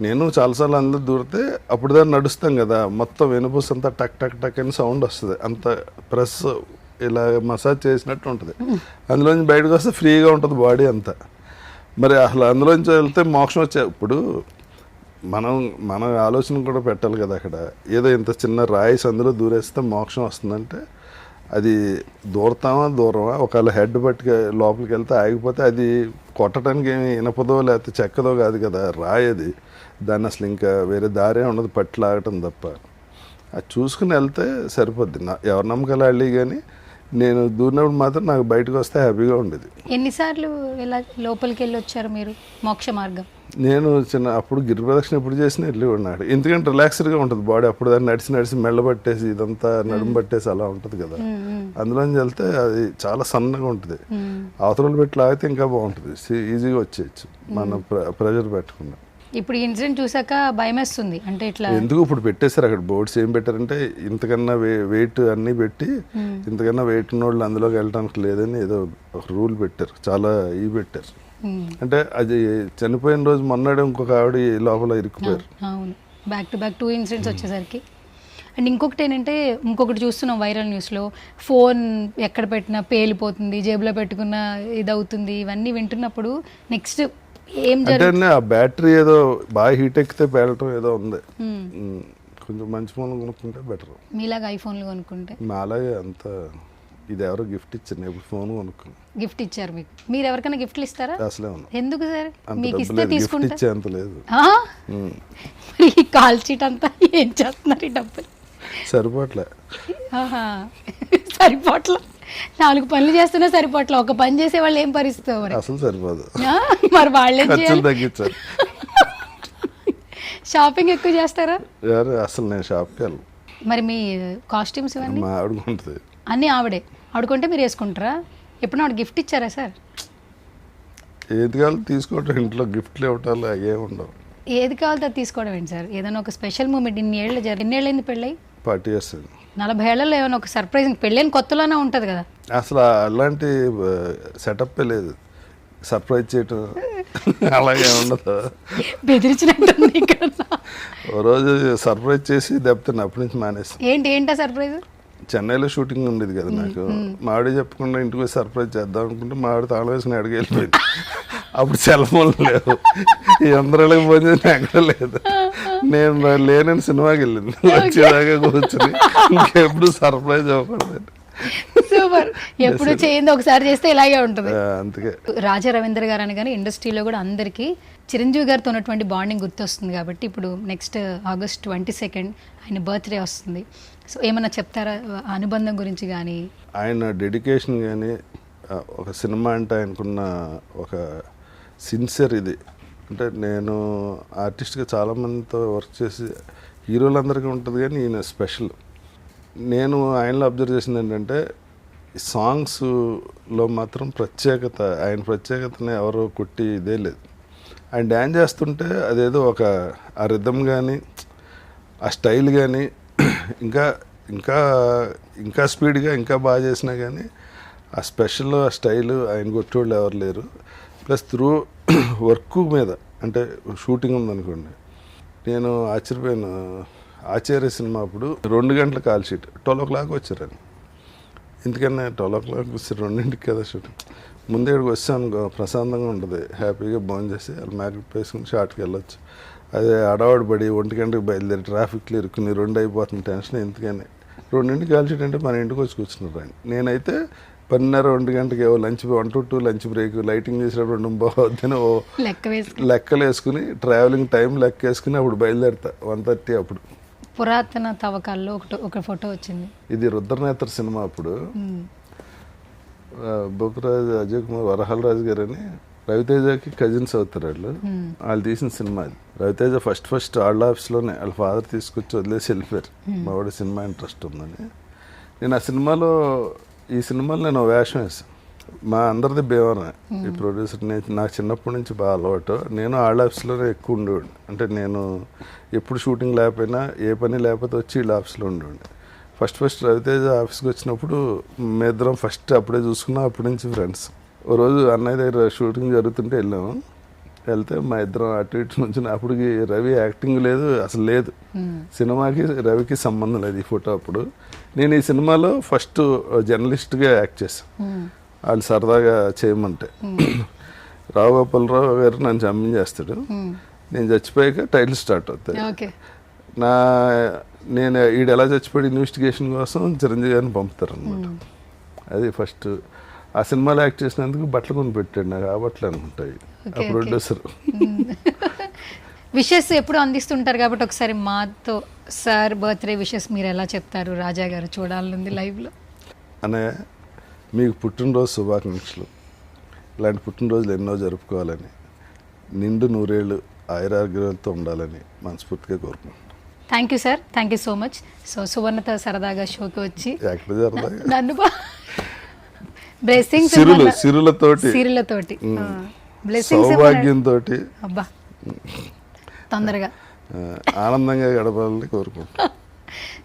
నేను చాలాసార్లు అందులో దూరితే అప్పుడు దాన్ని నడుస్తాం కదా, మొత్తం వెనుపూస అంతా టక్ టక్ టక్ అని సౌండ్ వస్తుంది. అంత ప్రెస్ ఇలా మసాజ్ చేసినట్టు ఉంటుంది. అందులోంచి బయటకు వస్తే ఫ్రీగా ఉంటుంది బాడీ అంతా. మరి అసలు అందులోంచి వెళ్తే మోక్షం వచ్చే. ఇప్పుడు మన ఆలోచన కూడా పెట్టాలి కదా. అక్కడ ఏదో ఇంత చిన్న రాయిస్ అందులో దూరేస్తే మోక్షం వస్తుందంటే అది దూరతామా దూరమా, ఒకవేళ హెడ్ పట్టుకు లోపలికి వెళ్తే ఆగిపోతే అది కొట్టడానికి ఏమి ఇనపదో లేకపోతే చెక్కదో కాదు కదా, రాయి అది. దాన్ని అసలు ఇంకా వేరే దారే ఉండదు, పట్టి లాగటం తప్ప. అది చూసుకుని వెళ్తే సరిపోద్ది. ఎవరి నమ్మకాలు అళ్ళి, కానీ నేను దూరినప్పుడు మాత్రం నాకు బయటకు వస్తే హ్యాపీగా ఉండేది. ఎన్నిసార్లు ఇలా లోపలికి వెళ్ళి వచ్చారు మీరు మోక్ష మార్గం? నేను అప్పుడు గిరి ప్రదక్షిణ ఎప్పుడు చేసినా వెళ్ళి ఉన్నాడు. ఎందుకంటే రిలాక్స్డ్గా ఉంటుంది బాడీ. అప్పుడు దాన్ని నడిచి మెళ్ళ పట్టేసి ఇదంతా నడుము పట్టేసి అలా ఉంటుంది కదా. అందులోంచి వెళ్తే అది చాలా సన్నగా ఉంటుంది. అవతల పెట్టి లాగితే ఇంకా బాగుంటుంది, ఈజీగా వచ్చేయచ్చు మన ప్రెజర్ పెట్టకుండా. ఇప్పుడు ఇన్సిడెంట్ చూసాక భయం వేస్తుంది. అంటే ఇట్లా ఎందుకు ఇప్పుడు పెట్టేశారు అక్కడ బోర్డ్స్. ఏం పెట్టారంటే ఇంతకన్నా వెయిట్ అన్నీ పెట్టి, ఇంతకన్నా వెయిట్ ఉన్న వాళ్ళు అందులోకి వెళ్ళడానికి లేదని ఏదో ఒక రూల్ పెట్టారు. చాలా పెట్టారు. అంటే అది చనిపోయిన రోజు మొన్నడే ఇంకొక ఆవిడ లోపల ఇరుక్కుపోయారు. అవును, బ్యాక్ టు బ్యాక్ 2 ఇన్సిడెంట్స్ వచ్చేసరికి. అండ్ ఇంకొకటి ఏంటంటే, ఇంకొకటి చూస్తున్నాం వైరల్ న్యూస్లో, ఫోన్ ఎక్కడ పెట్టినా పేలిపోతుంది, జేబులో పెట్టుకున్న ఇది అవుతుంది. ఇవన్నీ వింటున్నప్పుడు నెక్స్ట్ ఏం అంటే ఆ బ్యాటరీ ఏదో బాగా హీట్ ఎక్కితే పేలటం ఏదో ఉంది. కొంచెం మంచి ఫోన్లు కొనుక్కుంటే బెటర్. మీలాగా ఐఫోన్లు కొనుక్కుంటే. మా అలాగే అంత ఇది ఎవరో గిఫ్ట్ ఇచ్చారు, ఎప్పుడు ఫోన్ కొనుక్కుని గిఫ్ట్ ఇచ్చారు మీకు. మీరు ఎవరికైనా గిఫ్ట్లు ఇస్తారా? అసలే ఉన్నా. ఎందుకు సార్? మీకు ఇస్తే తీసుకుంటా. ఇచ్చే అంత లేదు. ఈ కాల్ షీట్ అంతా ఏం చేస్తున్నారు? ఈ డబ్బులు సరిపోట్లే. సరిపోట్ల 4 పనులు చేస్తున్నా సరిపోట్ల. ఒక పని చేసే వాళ్ళు ఏం పరిస్థితి మరి? అసలు సరిపోదు. మరి వాళ్ళేం చేయాలి? తగ్గించారు. షాపింగ్ ఎక్కువ చేస్తారా? అసలు నేను షాప్కి వెళ్ళను. మరి మీ కాస్ట్యూమ్స్ ఇవన్నీ మా ఆవిడకుంటుంది. అన్నీ ఆవిడే ఆడుకుంటే మీరు వేసుకుంటారా? ఎప్పుడు ఆవిడ గిఫ్ట్ ఇచ్చారా సార్? ఏది కావాలి తీసుకోవటం, ఇంట్లో గిఫ్ట్లు ఇవ్వటాలు అయ్యే ఉండవు. ఏది కావాలో అది తీసుకోవడం ఏంటి సార్? ఏదైనా ఒక స్పెషల్ మూమెంట్ ఎన్నేళ్ళైంది పెళ్ళై? 40 years. 40 ఏళ్లలో ఏమైనా ఒక సర్ప్రైజింగ్ పెళ్ళైన కొత్తలోనే ఉంటుంది కదా. అసలు అలాంటి సెటప్ లేదు. సర్ప్రైజ్ చేయటం అలాగే ఉండదు. బెదిరించినట్టుంది ఇక్కడ. ఓ రోజు సర్ప్రైజ్ చేసి దెబ్బతిన్నా, అప్పటి నుంచి మానేసి. ఏంటా సర్ప్రైజ్? చెన్నైలో షూటింగ్ ఉండేది కదా నాకు. మావిడే చెప్పకుండా ఇంటికి పోయి సర్ప్రైజ్ చేద్దాం అనుకుంటే మావిడ తాళం వేసుకుని అడిగి వెళ్ళిపోయింది. అప్పుడు సెల్ ఫోన్లు లేవు, ఈ అందరికి ఫోన్ చేసి ఎక్కడ లేదు. నేను లేనని సినిమాకి వెళ్ళింది, వచ్చేదాకా కూర్చొని ఇంకెప్పుడు సర్ప్రైజ్ అవ్వకూడదు. సూపర్. ఎప్పుడు చేయింది ఒకసారి చేస్తే ఇలాగే ఉంటుంది. అందుకే రాజా రవీంద్ర గారు అనగానే ఇండస్ట్రీలో కూడా అందరికీ చిరంజీవి గారితో ఉన్నటువంటి బాండింగ్ గుర్తొస్తుంది. కాబట్టి ఇప్పుడు నెక్స్ట్ August 22 ఆయన బర్త్డే వస్తుంది. సో ఏమన్నా చెప్తారా ఆ అనుబంధం గురించి కానీ? ఆయన డెడికేషన్ కానీ ఒక సినిమా అంటే ఆయనకున్న ఒక సిన్సియర్ ఇది. అంటే నేను ఆర్టిస్ట్గా చాలామందితో వర్క్ చేసి హీరోలందరికీ ఉంటుంది, కానీ ఈయన స్పెషల్. నేను ఆయనలో అబ్జర్వ్ చేసింది ఏంటంటే సాంగ్స్లో మాత్రం ప్రత్యేకత, ఆయన ప్రత్యేకతని ఎవరో కొట్టి ఇదే లేదు. ఆయన డ్యాన్స్ చేస్తుంటే అదేదో ఒక ఆ రిథమ్ కానీ ఆ స్టైల్ కానీ ఇంకా ఇంకా ఇంకా స్పీడ్గా ఇంకా బాగా చేసినా కానీ ఆ స్పెషల్ ఆ స్టైల్ ఆయన కొట్టేవాళ్ళు ఎవరు లేరు. ప్లస్ త్రూ వర్క్ మీద అంటే షూటింగ్ ఉందనుకోండి, నేను ఆశ్చర్యపోయాను. ఆచార్య సినిమా అప్పుడు 2 గంటల కాల్ షీట్ 12 o'clock వచ్చారని. ఎందుకన్నా 12 o'clock వస్తే 2ంటికి కదా షూటింగ్. ముందే ఇక్కడికి వచ్చాను, ప్రశాంతంగా ఉంటుంది, హ్యాపీగా భోజనం చేసి వాళ్ళు మేకప్ వేసుకుని షార్ట్కి వెళ్ళొచ్చు. అదే అడవాడు పడి 1 గంటకి బయలుదేరి ట్రాఫిక్లో ఇరుక్కుని 2 అయిపోతుంది, టెన్షన్. ఎందుకని 2ంటికి కాల్ షీట్ అంటే మన ఇంటికి వచ్చి కూర్చున్నారు ఆయన. నేనైతే 12:30 గంటకి lunch 1 to 2 lunch break, lighting చేసినప్పుడు 2 బాగుద్దని లెక్కలు వేసుకుని ట్రావెలింగ్ టైం లెక్క వేసుకుని అప్పుడు బయలుదేరుతా 1:30. అప్పుడు పురాతన తవ్వకాల్లో ఒక ఫోటో వచ్చింది. ఇది రుద్రనేత్ర సినిమా. అప్పుడు బొక్కరాజు, అజయ్ కుమార్, వరహాల రాజు గారు అని రవితేజకి కజిన్స్ అవుతారు వాళ్ళు. వాళ్ళు తీసిన సినిమా అది. రవితేజ ఫస్ట్ వాళ్ళ ఆఫీస్లోనే వాళ్ళ ఫాదర్ తీసుకొచ్చి వదిలేసి వెళ్ళిపోయారు, మా వాడి సినిమా ఇంట్రెస్ట్ ఉందని. నేను ఆ సినిమాలో ఈ సినిమాలో నేను వేషం వేసాను. మా అందరిది భీమవరమే. ఈ ప్రొడ్యూసర్ నాకు చిన్నప్పటి నుంచి బాగా అలవాటు. నేను వాళ్ళ ఆఫీస్లోనే ఎక్కువ ఉండేవాడిని. అంటే నేను ఎప్పుడు షూటింగ్ లేకపోయినా ఏ పని లేకపోతే వచ్చి వీళ్ళ ఆఫీస్లో ఉండేవాడిని. ఫస్ట్ రవితేజ ఆఫీస్కి వచ్చినప్పుడు మేమిద్దరం ఫస్ట్ అప్పుడే చూసుకున్నాం. అప్పటి నుంచి ఫ్రెండ్స్. ఓ రోజు అన్నయ్య దగ్గర షూటింగ్ జరుగుతుంటే వెళ్ళాము. వెళ్తే మా ఇద్దరం అటు ఇటు నుంచి, అప్పటికి రవి యాక్టింగ్ లేదు, అసలు లేదు. సినిమాకి రవికి సంబంధం లేదు ఈ ఫోటో. అప్పుడు నేను ఈ సినిమాలో ఫస్ట్ జర్నలిస్ట్గా యాక్ట్ చేశాను. వాళ్ళు సరదాగా చేయమంటే రావుగోపాలరావు గారు నన్ను చంపించేస్తాడు. నేను చచ్చిపోయాక టైటిల్ స్టార్ట్ అవుతాయి. నేను ఈడు ఎలా చచ్చిపోయాడు ఇన్వెస్టిగేషన్ కోసం చిరంజీవి గారిని పంపుతారు అనమాట. అది ఫస్ట్. ఆ సినిమాలో యాక్ట్ చేసినందుకు బట్టలు కొని పెట్టాడు నాకు. ఆ బట్టలు అనుకుంటాయి ఆ ప్రొడ్యూసర్. విషెస్ ఎప్పుడు అందిస్తుంటారు కాబట్టి ఒకసారి మాతో సార్ బర్త్డే విషెస్ మీరు ఎలా చెప్తారు? రాజా గారు చూడాలనుంది లైవ్లో. అనే మీకు పుట్టినరోజు శుభాకాంక్షలు. ఇలాంటి పుట్టినరోజులు ఎన్నో జరుపుకోవాలని, నిండు 100 ఏళ్ళు ఆయురారోగ్యాలతో ఉండాలని మనస్ఫూర్తిగా కోరుకుంటున్నాను. Thank you sir, thank you so much. So సువర్ణతో సరదాగా షోకి వచ్చి ఎక్కడ సరదాగా నన్ను బ్లెస్సింగ్స్ సిరులతోటి సౌభాగ్యంతో అబ్బా తొందరగా ఆనందంగా గడపాలని కోరుకుంటున్నాను.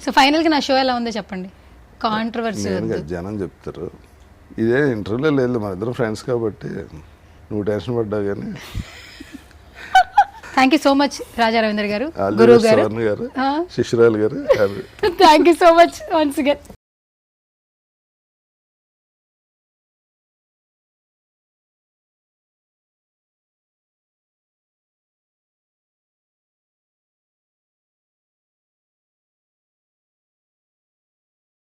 సో ఫైనల్గా నా షో ఎలా ఉందో చెప్పండి. కాంట్రవర్సీ జనం చెప్తారు. ఇదే ఇంటర్వ్యూలో లేదు, మన ఇద్దరం ఫ్రెండ్స్ కాబట్టి నువ్వు టెన్షన్ పడ్డావు. కానీ thank you so much Raja Ravindra గారు, గురువు గారు, శిశురాలు గారు. Thank you so much once again.